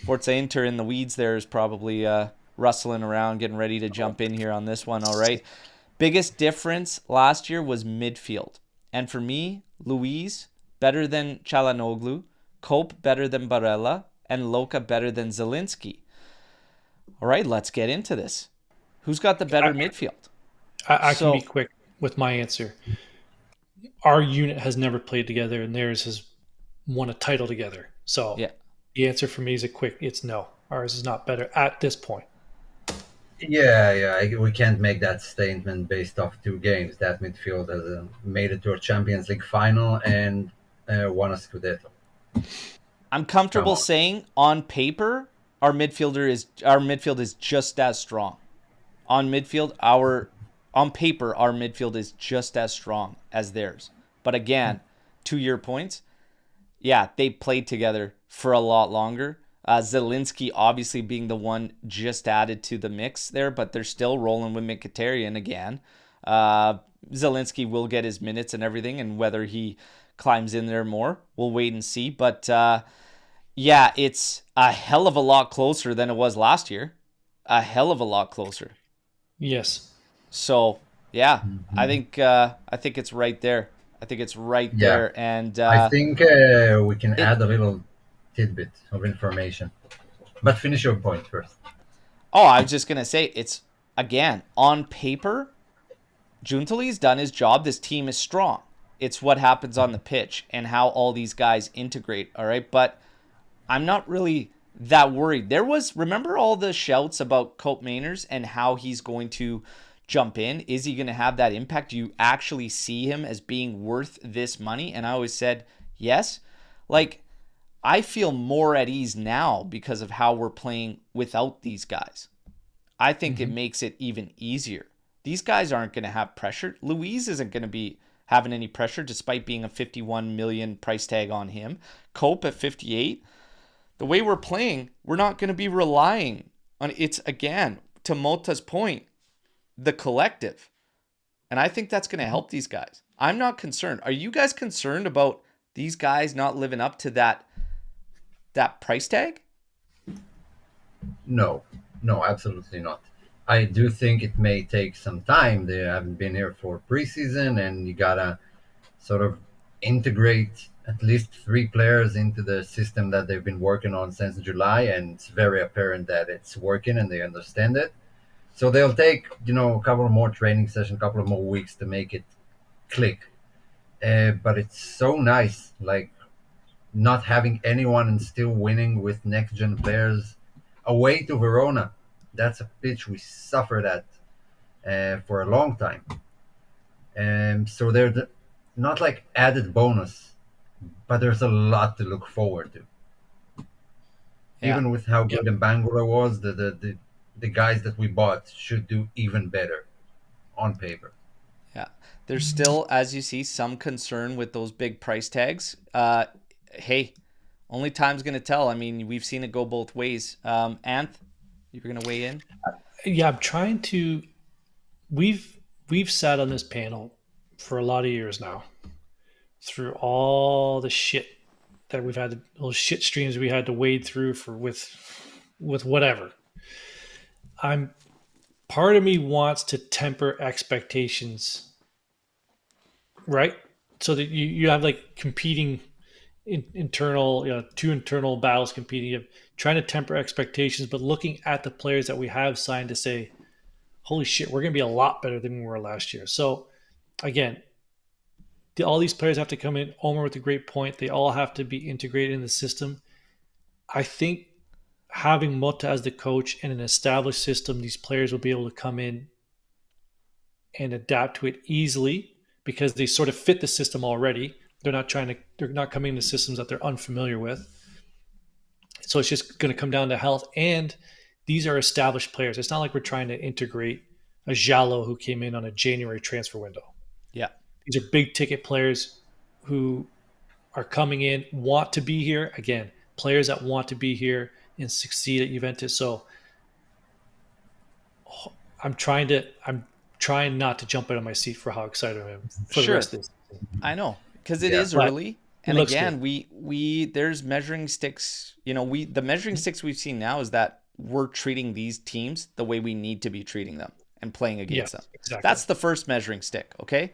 Forza Inter in the weeds there is probably rustling around, getting ready to jump in here on this one. All right. Biggest difference last year was midfield. And for me, Luis better than Çalhanoğlu, Koop better than Barella, and Luca better than Zielinski. All right, let's get into this. Who's got the better midfield? I can be quick with my answer. Our unit has never played together, and theirs has won a title together. So Yeah. the answer for me is it's no. Ours is not better at this point. Yeah. We can't make that statement based off 2 games. That midfield has made it to a Champions League final and won a Scudetto. I'm comfortable saying on paper our midfield is just as strong. On paper our midfield is just as strong as theirs. But again, to your points, yeah, they played together for a lot longer. Zielinski obviously being the one just added to the mix there, but they're still rolling with Mkhitaryan again. Zielinski will get his minutes and everything, and whether he climbs in there more, we'll wait and see. But yeah, it's a hell of a lot closer than it was last year. A hell of a lot closer. Yes. So yeah, I think it's right there. I think it's right there, and I think we can add a little tidbit of information. But finish your point first. Oh, I was just gonna say, it's again on paper, Giuntoli's done his job. This team is strong. It's what happens on the pitch and how all these guys integrate. All right, but I'm not really that worried. Remember all the shouts about Koopmeiners and how he's going to jump in? Is he going to have that impact? Do you actually see him as being worth this money? And I always said yes. Like, I feel more at ease now because of how we're playing without these guys. I think it makes it even easier. These guys aren't going to have pressure. Luis isn't going to be having any pressure despite being a 51 million price tag on him. Cope at 58. The way we're playing, we're not going to be relying on it's, again, to Mota's point, the collective. And I think that's going to help these guys. I'm not concerned. Are you guys concerned about these guys not living up to that price tag? No, absolutely not. I do think it may take some time. They haven't been here for preseason, and you gotta sort of integrate at least 3 players into the system that they've been working on since July, and it's very apparent that it's working and they understand it. So they'll take, a couple more training sessions, a couple of more weeks to make it click. But it's so nice, like not having anyone and still winning with next-gen players away to Verona. That's a pitch we suffered at for a long time. So they're not like added bonus, but there's a lot to look forward to. Yeah. Even with how good Mbangula was, the guys that we bought should do even better on paper. Yeah. There's still, as you see, some concern with those big price tags. Hey, only time's going to tell. I mean, we've seen it go both ways. Anth, you're going to weigh in? Yeah, I'm trying to. We've sat on this panel for a lot of years now, through all the shit that we've had, those shit streams we had to wade through with whatever. Part of me wants to temper expectations right? So that you have like competing internal, two internal battles competing. Of trying to temper expectations, but looking at the players that we have signed to say, holy shit, we're going to be a lot better than we were last year. So again, all these players have to come in. Omer with a great point. They all have to be integrated in the system. I think having Mota as the coach and an established system, these players will be able to come in and adapt to it easily because they sort of fit the system already. They're not coming into systems that they're unfamiliar with. So it's just going to come down to health. And these are established players. It's not like we're trying to integrate a Jallo who came in on a January transfer window. Yeah. These are big ticket players who are coming in, want to be here. Again, players that want to be here and succeed at Juventus. So I'm trying not to jump out of my seat for how excited I am for the rest of this. I know, because it is early. And again, good. we there's measuring sticks. The measuring sticks we've seen now is that we're treating these teams the way we need to be treating them and playing against them. Exactly. That's the first measuring stick, okay?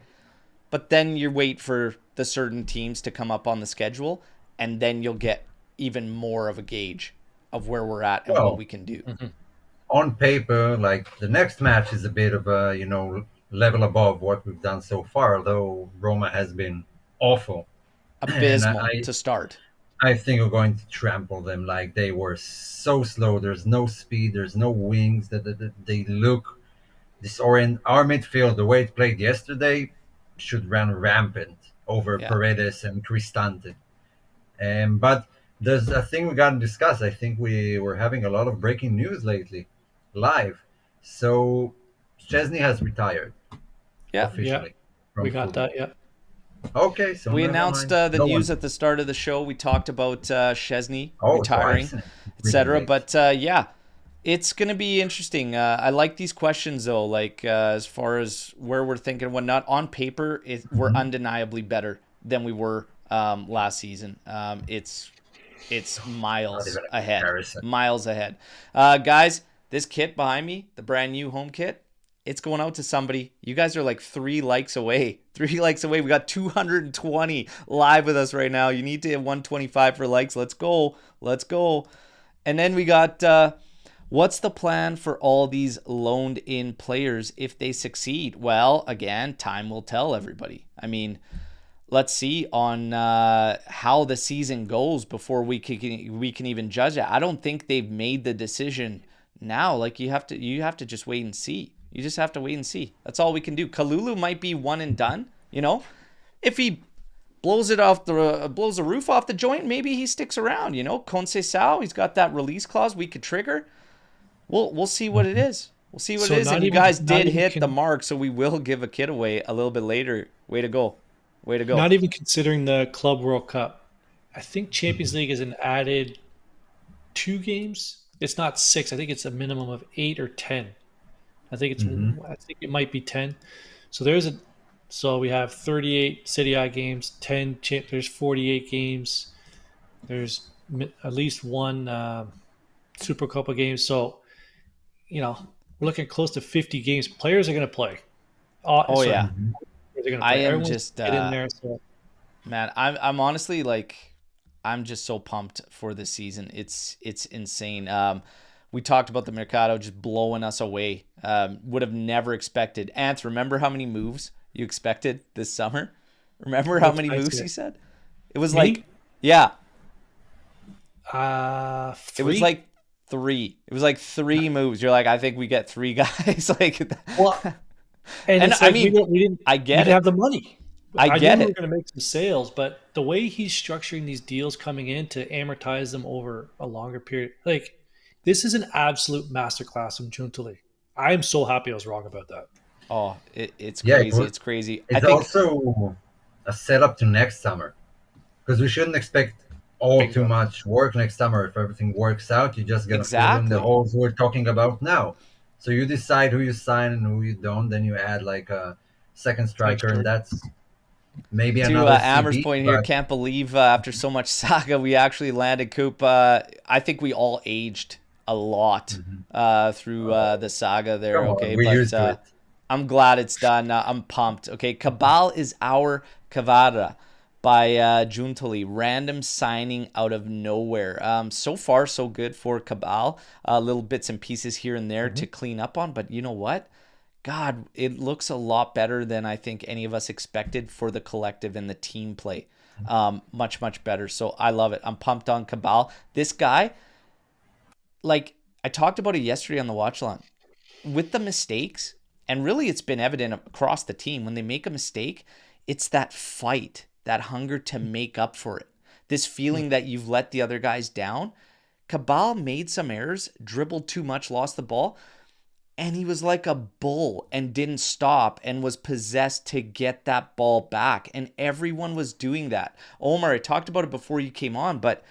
But then you wait for the certain teams to come up on the schedule, and then you'll get even more of a gauge of where we're at and what we can do. Mm-hmm. On paper, like the next match is a bit of a level above what we've done so far, although Roma has been awful. Abysmal to start. I think we're going to trample them. Like, they were so slow. There's no speed. There's no wings. They look disorient. Our midfield, the way it played yesterday, should run rampant over Paredes and Cristante. But there's a thing we got to discuss. I think we were having a lot of breaking news lately, live. So Szczesny has retired. Yeah, officially. We got that. Yeah. Okay, so we announced the news at the start of the show. We talked about Szczesny retiring, etc. But it's going to be interesting. I like these questions though. Like as far as where we're thinking, whatnot. On paper, we're undeniably better than we were last season. It's miles ahead. Miles ahead. Guys, this kit behind me, the brand new home kit, it's going out to somebody. You guys are like 3 likes away. 3 likes away. We got 220 live with us right now. You need to hit 125 for likes. Let's go. Let's go. And then we got, what's the plan for all these loaned in players if they succeed? Well, again, time will tell, everybody. I mean, let's see on how the season goes before we can even judge it. I don't think they've made the decision now. Like, you have to just wait and see. You just have to wait and see. That's all we can do. Kalulu might be one and done. If he blows the roof off the joint, maybe he sticks around. Conceição, he's got that release clause we could trigger. We'll see what it is. We'll see what it is. And you guys did hit the mark, so we will give a kid away a little bit later. Way to go. Way to go. Not even considering the Club World Cup. I think Champions League is an added 2 games. It's not 6. I think it's a minimum of 8 or 10. I think it might be 10. So we have 38 Serie A games, there's 48 games. There's at least 1 Supercopa game. So, we're looking at close to 50 games. Players are going to play. Yeah. I am Everyone's just in there. So. Man, I'm honestly I'm just so pumped for this season. It's insane. We talked about the Mercato just blowing us away. Would have never expected. Ants, remember how many moves you expected this summer? Remember how many moves you said? It was 3. It was like 3. It was like 3 moves. You're like, I think we get 3 guys. And I mean, we didn't have the money. I get it. We're going to make some sales, but the way he's structuring these deals coming in to amortize them over a longer period, this is an absolute masterclass from Giuntoli. I am so happy I was wrong about that. Oh, it's crazy. It's crazy. It's also a setup to next summer, because we shouldn't expect too much work next summer. If everything works out, you're just going to fill in the holes we're talking about now. So you decide who you sign and who you don't. Then you add a second striker, and that's maybe another. To Amer's point here, can't believe after so much saga, we actually landed Coop. I think we all aged a lot through the saga there. We're used to it. I'm glad it's done. I'm pumped. Okay, Cabal is our Cavada by Juntoli. Random signing out of nowhere. So far, so good for Cabal. Little bits and pieces here and there to clean up on. But you know what? God, it looks a lot better than I think any of us expected for the collective and the team play. Much, much better. So I love it. I'm pumped on Cabal. This guy, like I talked about it yesterday on the watch along, with the mistakes, and really it's been evident across the team when they make a mistake, it's that fight, that hunger to make up for it. This feeling that you've let the other guys down. Cabal made some errors, dribbled too much, lost the ball, and he was like a bull and didn't stop and was possessed to get that ball back. And everyone was doing that. Omer, I talked about it before you came on, but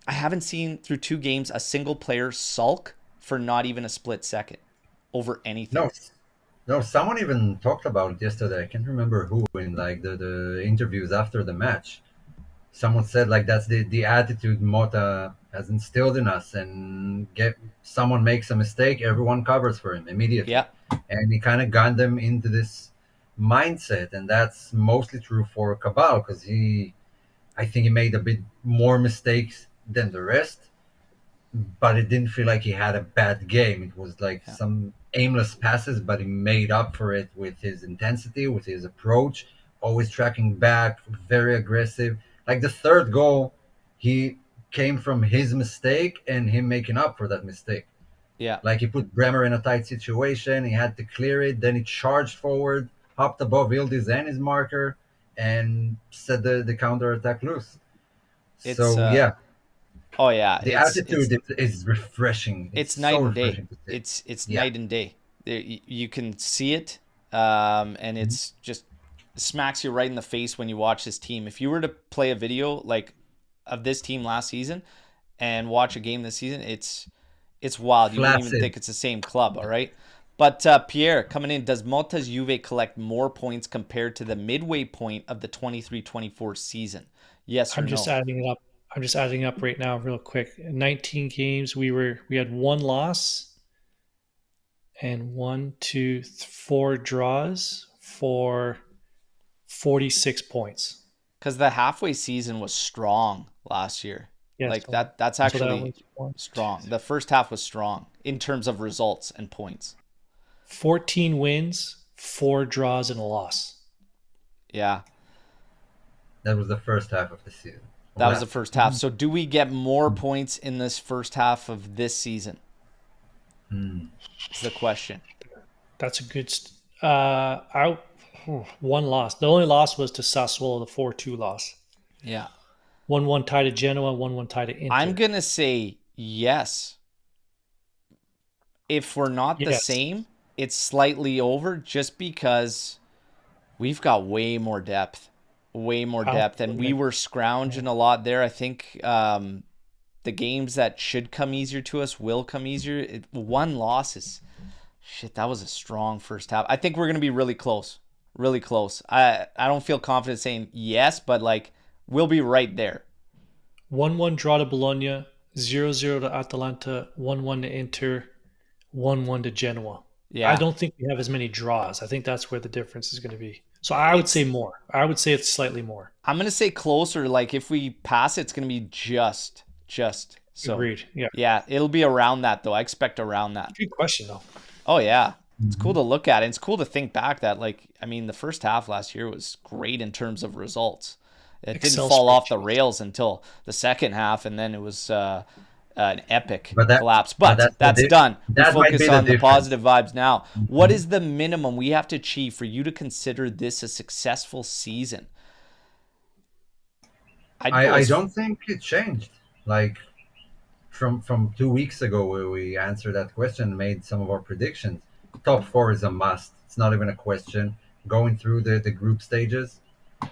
I haven't seen through 2 games a single player sulk for not even a split second over anything. No, no. Someone even talked about it yesterday. I can't remember who in like the interviews after the match. Someone said like that's the attitude Mota has instilled in us, and get someone makes a mistake, everyone covers for him immediately. Yeah. And he kind of got them into this mindset, and that's mostly true for Cabal because I think he made a bit more mistakes than the rest, but it didn't feel like he had a bad game. It was like some aimless passes, but he made up for it with his intensity, with his approach, always tracking back, very aggressive. Like the third goal, he came from his mistake and him making up for that mistake. Yeah. Like he put Bremer in a tight situation, he had to clear it, then he charged forward, hopped above Ildiz and his marker, and set the counter attack loose. It's, So yeah, Oh yeah, the attitude is refreshing. It's so night and day. refreshing to see. It's Yeah. night and day. You can see it, and it's just smacks you right in the face when you watch this team. If you were to play a video like of this team last season and watch a game this season, it's wild. You wouldn't even Flaccid. think it's the same club. All right. But Pierre coming in, does Motta's Juve collect more points compared to the midway point of the 23-24 season? Yes or I'm no? just adding it up. I'm just adding up right now, real quick. In 19 games, we had 1 loss and 4 draws for 46 points. Because the halfway season was strong last year. Yeah, like so- that's so that actually was strong. The first half was strong in terms of results and points. 14 wins, 4 draws, and a loss. Yeah, That was the first half of the season. that was the first half. So do we get more points in this first half of this season? Is the question. That's a good. One loss. The only loss was to Sassuolo, the 4-2 loss. Yeah. 1-1 tie to Genoa, 1-1 tie to Inter. I'm going to say yes. If we're not the Yes. same, it's slightly over just because we've got way more depth. Way more depth. And we were scrounging a lot there. I think the games that should come easier to us will come easier. 1 loss is... Shit, that was a strong first half. I think we're going to be really close. Really close. I don't feel confident saying yes, but like we'll be right there. 1-1 draw to Bologna, 0-0 to Atalanta, 1-1 to Inter, 1-1 to Genoa. Yeah. I don't think we have as many draws. I think that's where the difference is going to be. So I would say more. I would say it's slightly more. I'm going to say closer. Like if we pass it, it's going to be just. So Agreed. Yeah. yeah, it'll be around that though. I expect around that. Good question though. Oh yeah. It's cool to look at. And it's cool to think back that like, I mean, the first half last year was great in terms of results. It Excel didn't fall off the spreadsheets. rails until the second half, and then it was an epic But that- collapse. but But that's the that's done. We that might focus be the on the difference. positive vibes now. What is the minimum we have to achieve for you to consider this a successful season? I don't think it changed. Like from 2 weeks ago, where we answered that question, made some of our predictions. Top 4 is a must. It's not even a question. Going through the group stages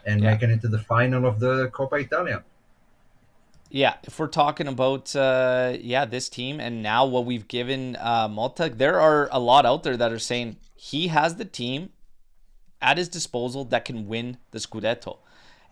and Yeah. making it to the final of the Coppa Italia. Yeah, if we're talking about this team and now what we've given Malta, there are a lot out there that are saying he has the team at his disposal that can win the Scudetto.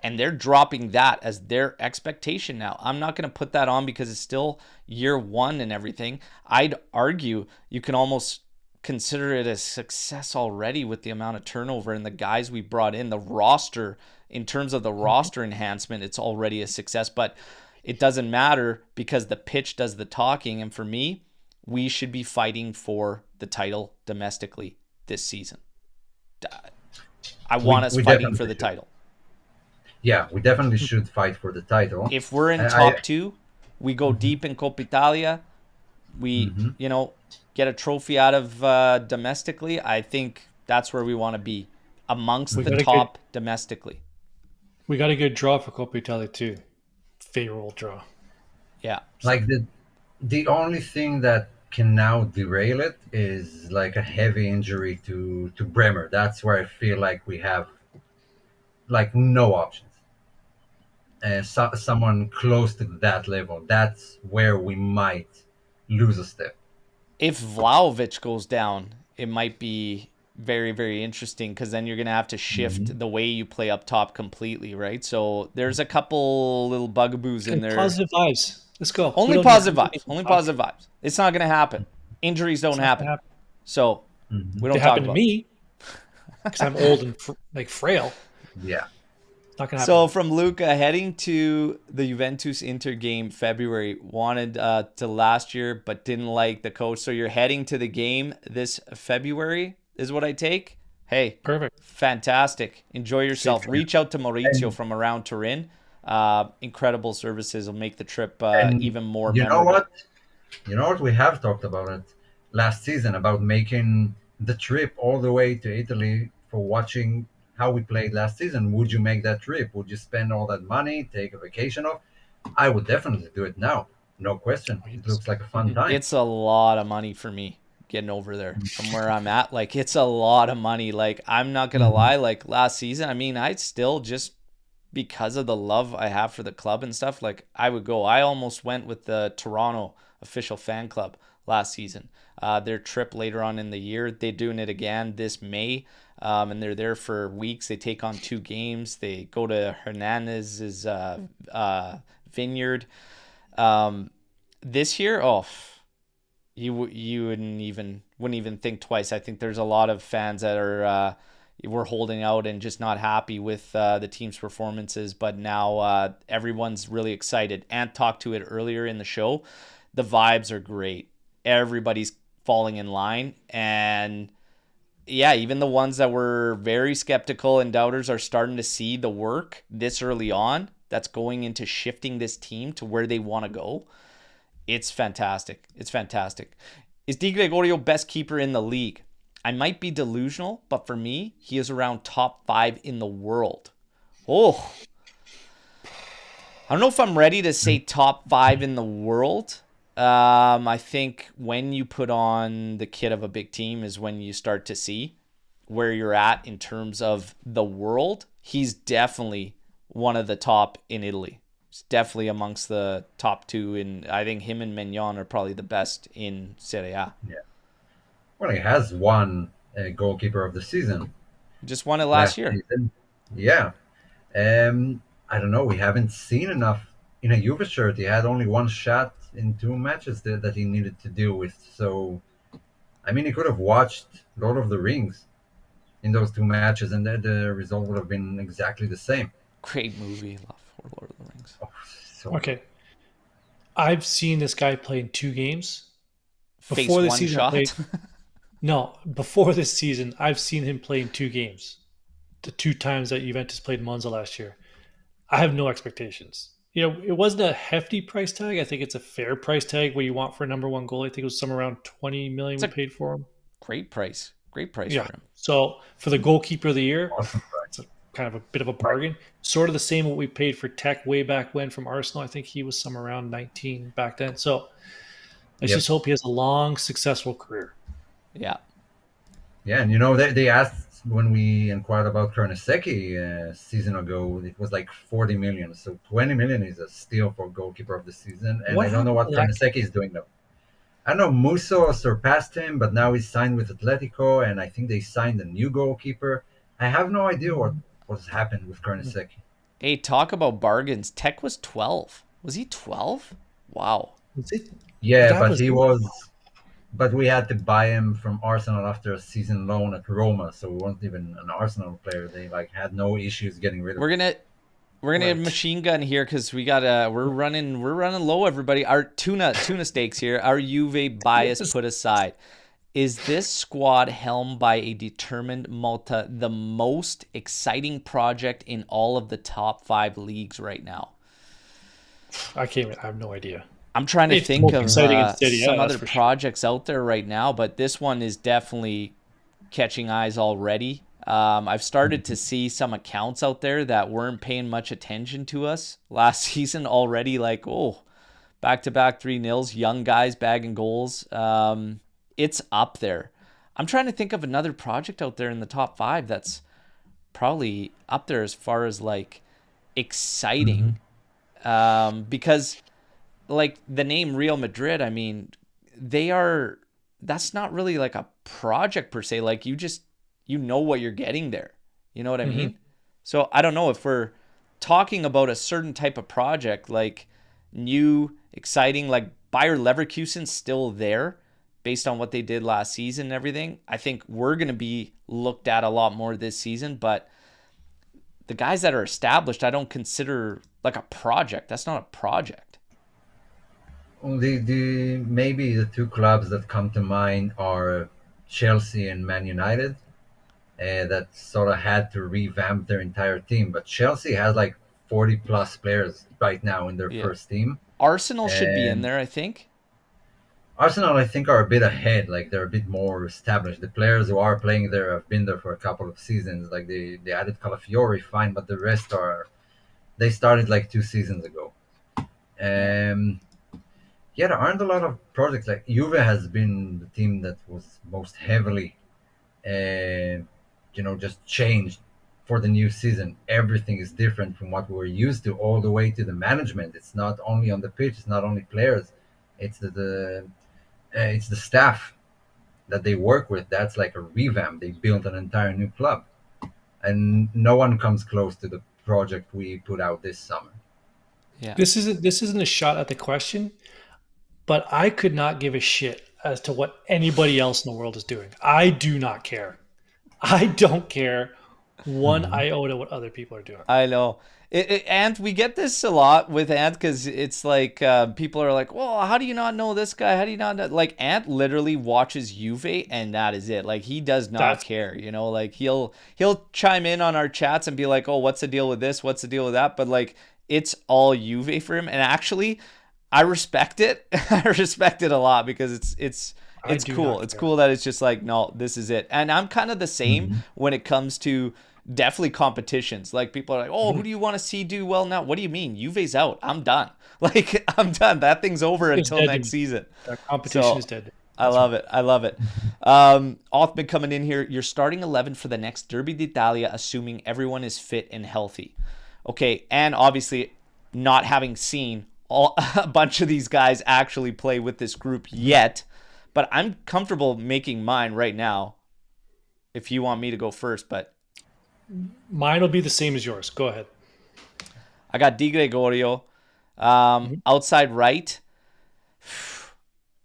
And they're dropping that as their expectation now. I'm not going to put that on because it's still year 1 and everything. I'd argue you can almost consider it a success already with the amount of turnover and the guys we brought in. The roster, in terms of the roster enhancement, it's already a success. But it doesn't matter because the pitch does the talking. And for me, we should be fighting for the title domestically this season. I want us fighting for the title. Yeah, we definitely should fight for the title. If we're in top two, we go deep in Coppa Italia. We, get a trophy out of domestically. I think that's where we want to be, amongst the top domestically. We got a good draw for Coppa Italia too. Favorable draw. Yeah. Like the only thing that can now derail it is like a heavy injury to Bremer. That's where I feel like we have like no options. Someone close to that level, that's where we might lose a step. If Vlahovic goes down, it might be very, very interesting because then you're going to have to shift the way you play up top completely, right? So there's a couple little bugaboos in there. Positive vibes. Let's go. Only positive vibes. Only positive vibes. It's not going to happen. Injuries don't happen. So we don't talk about it. To me because I'm old and frail. Yeah. So from Luca, heading to the Juventus Inter game February, wanted to last year but didn't like the coach. So you're heading to the game this February is what I take. Hey, perfect, fantastic. Enjoy yourself. Reach out to Maurizio from around Turin. Incredible services will make the trip even more memorable. You know what? We have talked about it last season about making the trip all the way to Italy for watching how we played last season. Would you make that trip? Would you spend all that money, take a vacation off? I would definitely do it now. No question. It looks like a fun time. It's a lot of money for me getting over there from where I'm at. Like, it's a lot of money. Like, I'm not going to lie. Like, last season, I mean, I'd still just because of the love I have for the club and stuff, like, I would go. I almost went with the Toronto official fan club last season. Their trip later on in the year, they're doing it again this May. And they're there for weeks. They take on 2 games. They go to Hernandez's vineyard. This year, you wouldn't even think twice. I think there's a lot of fans that were holding out and just not happy with the team's performances. But now everyone's really excited. Ant talked to it earlier in the show. The vibes are great. Everybody's falling in line, and yeah, even the ones that were very skeptical and doubters are starting to see the work this early on that's going into shifting this team to where they want to go. It's fantastic. It's fantastic. Is Di Gregorio best keeper in the league? I might be delusional, but for me, he is around top 5 in the world. Oh, I don't know if I'm ready to say top 5 in the world. I think when you put on the kit of a big team is when you start to see where you're at in terms of the world. He's definitely one of the top in Italy. He's definitely amongst the top 2, and I think him and Mignon are probably the best in Serie A. Yeah. Well, he has won goalkeeper of the season. Just won it last year. Season. Yeah. I don't know. We haven't seen enough in a Juve shirt. He had only 1 shot in 2 matches that he needed to deal with. So, I mean, he could have watched Lord of the Rings in those 2 matches, and the result would have been exactly the same. Great movie. Love for Lord of the Rings. Okay. I've seen this guy play in 2 games. Before this season, before this season, I've seen him play in 2 games. The 2 times that Juventus played Monza last year. I have no expectations. It wasn't a hefty price tag. I think it's a fair price tag what you want for a number 1 goal. I think it was somewhere around $20 million we paid for him. Great price for him. So for the goalkeeper of the year, it's kind of a bit of a bargain. Sort of the same what we paid for Tech way back when from Arsenal. I think he was somewhere around 19 back then. So I just hope he has a long, successful career. Yeah. Yeah, and they asked when we inquired about Karnaseki a season ago, it was like 40 million. So 20 million is a steal for goalkeeper of the season. And I don't know what Karnaseki is doing now. I know Musso surpassed him, but now he's signed with Atletico, and I think they signed a new goalkeeper. I have no idea what's happened with Karnaseki. Hey, talk about bargains. Tech was 12. Was he 12? Wow. Was it? Yeah, but he was but we had to buy him from Arsenal after a season loan at Roma, so we weren't even an Arsenal player. They like had no issues getting rid of We're him. gonna we're gonna Right. machine gun here because we're running low. Everybody, our tuna steaks here. Our Juve bias Yes. put aside. Is this squad helmed by a determined Malta the most exciting project in all of the top 5 leagues right now? I can't. I have no idea. I'm trying to It's the think most of exciting in City. Yeah, some that's other for sure. projects out there right now, but this one is definitely catching eyes already. I've started to see some accounts out there that weren't paying much attention to us last season already, like, oh, back to back 3-0s, young guys bagging goals. It's up there. I'm trying to think of another project out there in the top 5 that's probably up there as far as like Mm-hmm. exciting. Because like the name Real Madrid, I mean, they are that's not really like a project per se. Like you know what you're getting there. You know what I Hmm. mean? So I don't know if we're talking about a certain type of project, like new, exciting, like Bayer Leverkusen's still there based on what they did last season and everything. I think we're gonna be looked at a lot more this season, but the guys that are established, I don't consider like a project. That's not a project. The maybe the two clubs that come to mind are Chelsea and Man United, that sort of had to revamp their entire team. But Chelsea has like 40 plus players right now in their Yeah. first team, Arsenal should be in and there, I think. Arsenal, I think, are a bit ahead. Like they're a bit more established. The players who are playing there have been there for a couple of seasons. Like they added Calafiori, fine, but the rest are they started like 2 seasons ago. Yeah. Um, yeah, there aren't a lot of projects. Like Juve has been the team that was most heavily, uh, just changed for the new season. Everything is different from what we were used to, all the way to the management. It's not only on the pitch. It's not only players. It's the staff that they work with. That's like a revamp. They built an entire new club, and no one comes close to the project we put out this summer. Yeah. This isn't a shot at the question, but I could not give a shit as to what anybody else in the world is doing. I do not care. I don't care one Mhm. iota what other people are doing. I know. And we get this a lot with Ant because it's like people are like, well, how do you not know this guy? How do you not know? Like, Ant literally watches Juve and that is it. Like, he does not That's care, you know? Like, he'll chime in on our chats and be like, oh, what's the deal with this? What's the deal with that? But, like, it's all Juve for him. And actually, I respect it. I respect it a lot because I it's do cool. not It's care. cool that it's just like, no, this is it. And I'm kind of the same Mhm. when it comes to definitely competitions. Like people are like, oh, who Mhm. do you want to see do well now? What do you mean? Juve's out. I'm done. Like I'm done. That thing's over It's until dead to next me. season. That competition is So dead. I That's right. love it. I love it. Othman coming in here. You're starting 11 for the next Derby d'Italia, assuming everyone is fit and healthy. Okay, and obviously not having seen a bunch of these guys actually play with this group yet, but I'm comfortable making mine right now if you want me to go first. But Mine will be the same as yours. Go ahead. I got Di Gregorio. Mhm. Outside right,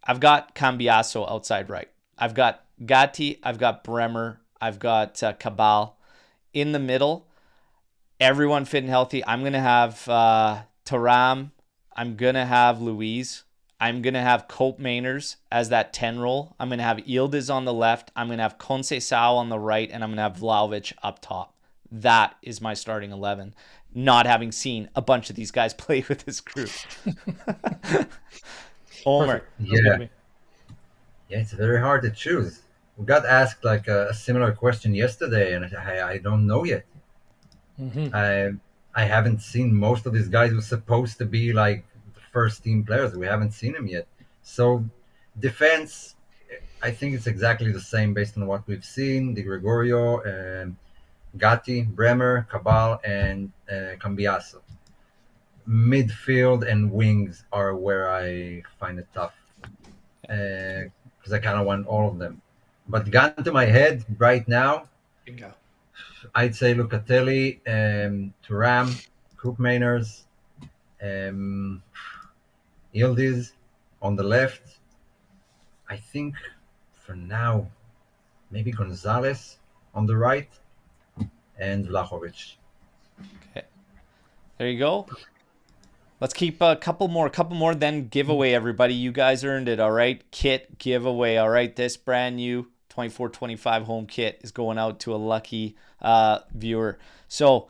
I've got Cambiaso outside right. I've got Gatti. I've got Bremer. I've got Cabal. In the middle, everyone fit and healthy. I'm going to have Taram. I'm going to have Louise. I'm going to have Koopmeiners as that 10 role. I'm going to have Yildiz on the left. I'm going to have Conceição on the right. And I'm going to have Vlahovic up top. That is my starting 11. Not having seen a bunch of these guys play with this group. Omer. Perfect. Sounds good to Yeah, me. yeah, it's very hard to choose. We got asked like a similar question yesterday, and I don't know yet. Hmm. I I haven't seen most of these guys who's supposed to be like the first team players. We haven't seen them yet. So defense, I think it's exactly the same based on what we've seen. Di Gregorio, Gatti, Bremer, Cabal, and Cambiaso. Midfield and wings are where I find it tough, because I kind of want all of them. But gun to my head right now, Bingo. I'd say Lucatelli, Thuram, Koopmeiners, um, Yildiz on the left, I think for now, maybe Gonzalez on the right and Vlahovic. Okay. There you go. Let's keep a couple more, then giveaway, everybody. You guys earned it, all right? Kit giveaway, all right? This brand new 24-25 home kit is going out to a lucky viewer. So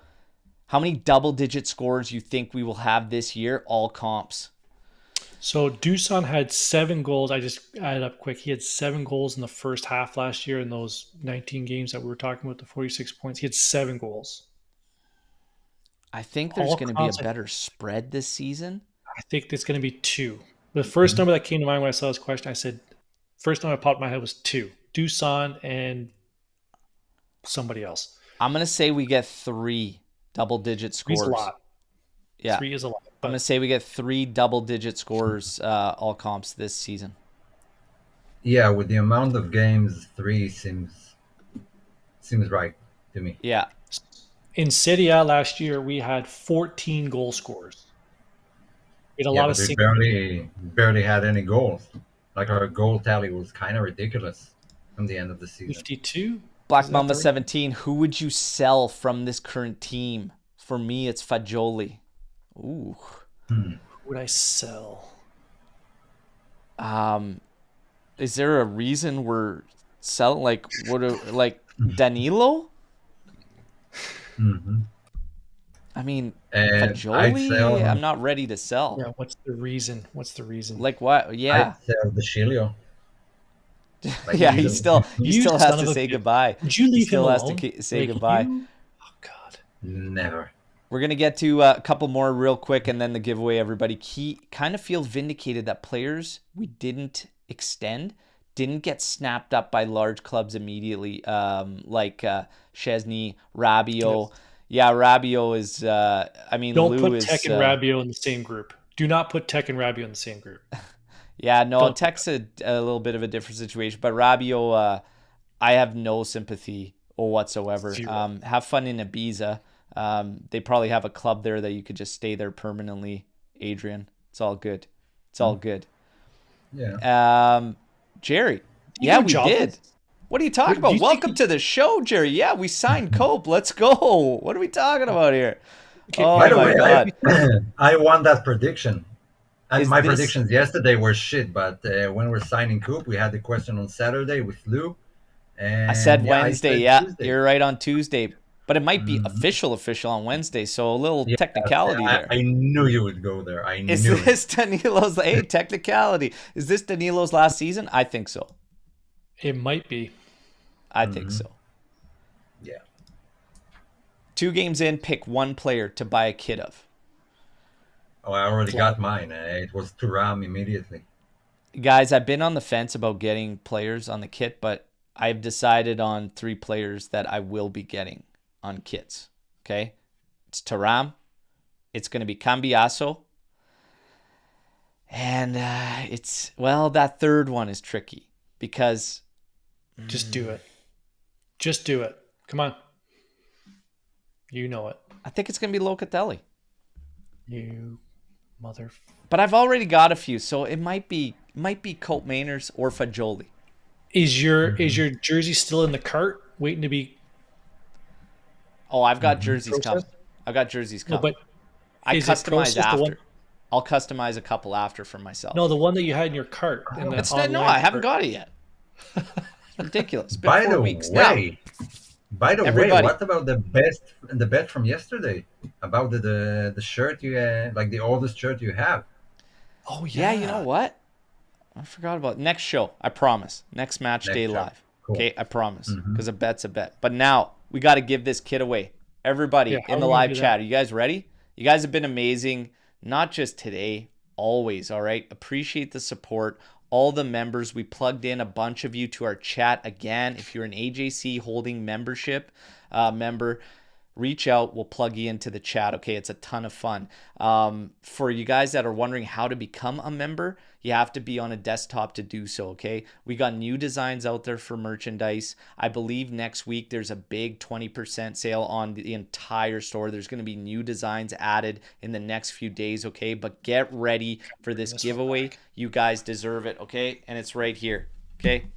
how many double-digit scores you think we will have this year, all comps? So Dusan had 7 goals. I just added up quick. He had 7 goals in the first half last year in those 19 games that we were talking about, the 46 points. He had 7 goals. I think there's All going to be a comps, better spread this season. I think it's going to be 2. The first number that came to mind when I saw this question, I said, first number that popped in my head was 2. Dusan and somebody else. I'm going to say we get 3 double-digit scores. 3's a lot. Yeah. 3 is a lot. I'm going to say we get 3 double-digit scores, all comps this season. Yeah, with the amount of games, 3 seems right to me. Yeah. In Serie A last year, we had 14 goal scorers. We had a lot of but we barely had any goals. Like our goal tally was kind of ridiculous from the end of the season. 52. Black Mamba 17. Who would you sell from this current team? For me, it's Fagioli. Ooh. Who would I sell? Is there a reason we're selling? Like Danilo? Mm-hmm. I mean, And Fagioli, I'm not ready to sell. Yeah, what's the reason? Like what? Yeah. I'd sell the Shilio. Like Yeah, he still has to say goodbye. Did you leave him He alone? still has to say goodbye. Oh God. Never. We're going to get to a couple more real quick and then the giveaway, everybody. He kind of feels vindicated that players we didn't extend didn't get snapped up by large clubs immediately, like Szczesny, Rabiot. Yes. Yeah, Rabiot is, Don't Lou put is... Tech and Rabiot in the same group. Do not put Tech and Rabiot in the same group. Yeah, no, Tech's a little bit of a different situation, but Rabiot, I have no sympathy whatsoever. Have fun in Ibiza. They probably have a club there that you could just stay there permanently, Adrian. It's all good. It's all good. Yeah. Jerry. Yeah, we did. What are you talking about? Welcome to the show, Jerry. Yeah, we signed Cope. Let's go. What are we talking about here? Okay, oh By the my way, God. I won that prediction. And my this- predictions yesterday were shit, but when we're signing Coop, we had the question on Saturday with Lou. And I said yeah, Wednesday. I said Tuesday. You're right on Tuesday. But it might be official on Wednesday, so a little technicality there. I knew you would go there. I Is knew this Danilo's technicality? Is this Danilo's last season? I think so. It might be. I think so. Yeah. 2 games in, pick one player to buy a kit of. Oh, I already got mine. It was Turam immediately. Guys, I've been on the fence about getting players on the kit, but I've decided on 3 players that I will be getting on kits. Okay? It's Thuram. It's going to be Cambiaso. And that third one is tricky because... Just do it. Just do it. Come on. You know it. I think it's going to be Locatelli. You mother... But I've already got a few, so it might be Koopmeiners or Fagioli. Is your jersey still in the cart waiting to be... Oh, I've got jerseys coming. I've got jerseys coming. No, but I customize after. One... I'll customize a couple after for myself. No, the one that you had in your cart. I haven't got it yet. It's ridiculous. It's been By 4 the weeks way, now. way, what about the bet from yesterday? About the shirt you like the oldest shirt you have? Oh yeah. Yeah, you know what? I forgot about it. Next show. I promise. Next match day live. Cool. Okay, I promise. Because a bet's a bet. But now we got to give this kit away. Everybody in the live chat, are you guys ready? You guys have been amazing. Not just today, always. All right. Appreciate the support. All the members, we plugged in a bunch of you to our chat again. If you're an AJC holding membership member, reach out. We'll plug you into the chat. Okay, it's a ton of fun. For you guys that are wondering how to become a member, you have to be on a desktop to do so. Okay, we got new designs out there for merchandise. I believe next week there's a big 20% sale on the entire store. There's going to be new designs added in the next few days. Okay, but get ready for this giveaway. You guys deserve it. Okay, and it's right here. Okay,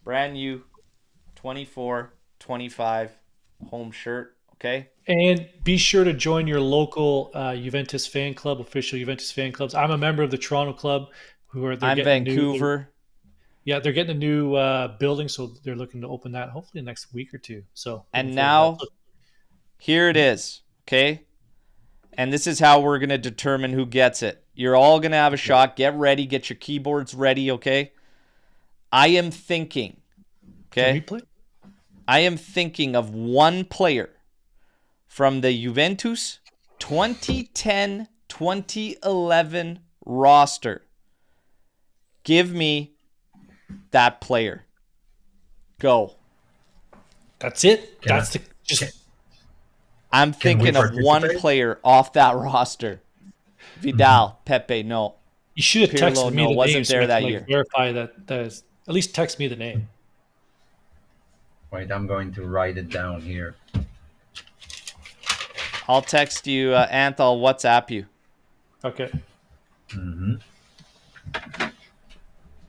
brand new 24-25 home shirt. Okay, And be sure to join your local Juventus fan club, official Juventus fan clubs. I'm a member of the Toronto club. I'm Vancouver. They're getting a new building, so they're looking to open that hopefully next week or two. So, and now here it is. Okay, and this is how we're gonna determine who gets it. You're all gonna have a shot. Get ready. Get your keyboards ready. Okay. I am thinking. Okay. Can we play? I am thinking of one player from the Juventus 2010-2011 roster. Give me that player. Go. That's it. I'm thinking of one player off that roster. Vidal, Pepe, no. You should have Pirlo, texted me no, the wasn't name there so I that can, year. Verify that is, at least text me the name. Wait, I'm going to write it down here. I'll text you, Anth, I'll WhatsApp you. Okay. Mm-hmm.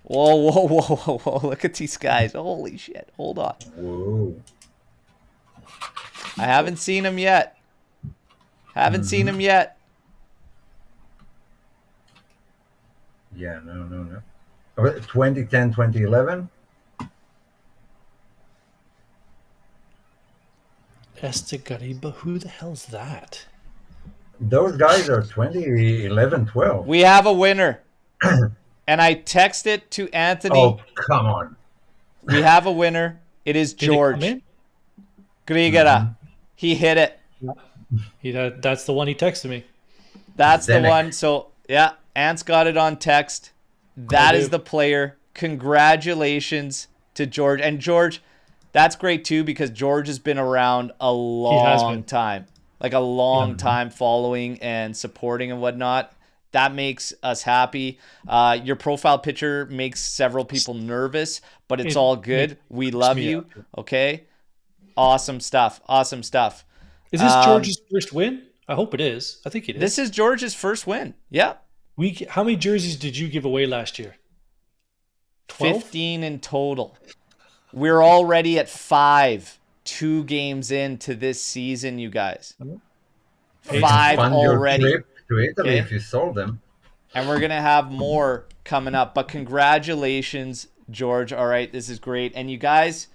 Whoa. Look at these guys. Holy shit. Hold on. Whoa. I haven't seen him yet. Yeah, no. 2010, 2011? Estegariba, who the hell's that? Those guys are 2011, 12. We have a winner. And I text it to Anthony. Oh, come on. We have a winner. It is George Grigera. He hit it. That's the one he texted me. That's the one. So, yeah, Ant's got it on text. That is the player. Congratulations to George. And George, that's great too because George has been around a long time. Like a long time following and supporting and whatnot. That makes us happy. Your profile picture makes several people nervous, but it's all good. We love you. Okay? Awesome stuff. Is this George's first win? I hope it is. I think it is. This is George's first win. Yeah. How many jerseys did you give away last year? 12? 15 in total. We're already at 5, 2 games into this season, you guys. 5 already. Trip to Italy if you sold them. And we're going to have more coming up. But congratulations, George. All right, this is great. And you guys,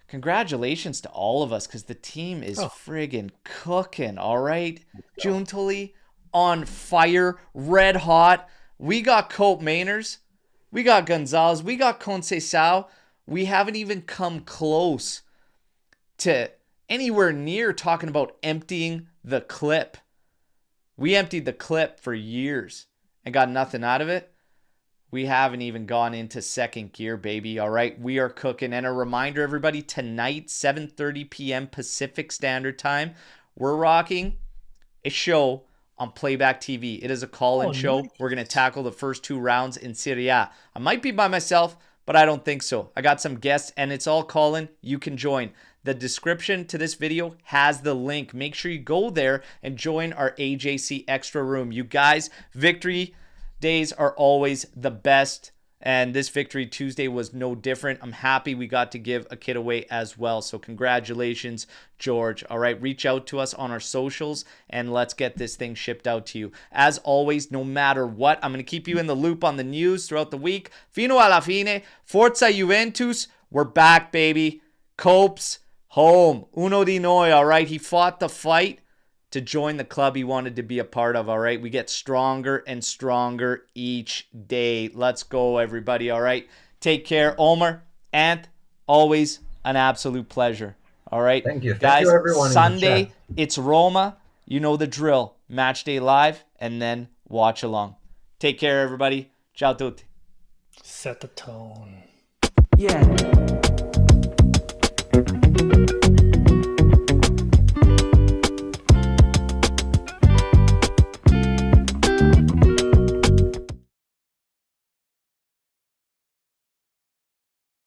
congratulations to all of us because the team is friggin' cooking, all right? Juntoli on fire, red hot. We got Koopmeiners. We got Gonzalez. We got Conceição. We haven't even come close to anywhere near talking about emptying the clip. We emptied the clip for years and got nothing out of it. We haven't even gone into second gear, baby. All right, we are cooking. And a reminder, everybody, tonight, 7:30 p.m. Pacific Standard Time, we're rocking a show on Playback TV. It is a call-in show. Nice. We're going to tackle the first 2 rounds in Serie A. I might be by myself, but I don't think so. I got some guests, and it's all call-in. You can join. The description to this video has the link. Make sure you go there and join our AJC Extra Room. You guys, victory days are always the best, and this Victory Tuesday was no different. I'm happy we got to give a kid away as well, so congratulations, George. All right, reach out to us on our socials, and let's get this thing shipped out to you. As always, no matter what, I'm going to keep you in the loop on the news throughout the week. Fino alla fine, Forza Juventus, we're back, baby. Copes, home, uno di noi, all right? He fought the fight to join the club he wanted to be a part of, all right? We get stronger and stronger each day. Let's go, everybody, all right? Take care. Omer, Ant, always an absolute pleasure, all right? Thank you. Guys, Thank you, everyone. Sunday, it's Roma. You know the drill. Match day live, and then watch along. Take care, everybody. Ciao tutti. Set the tone. Yeah.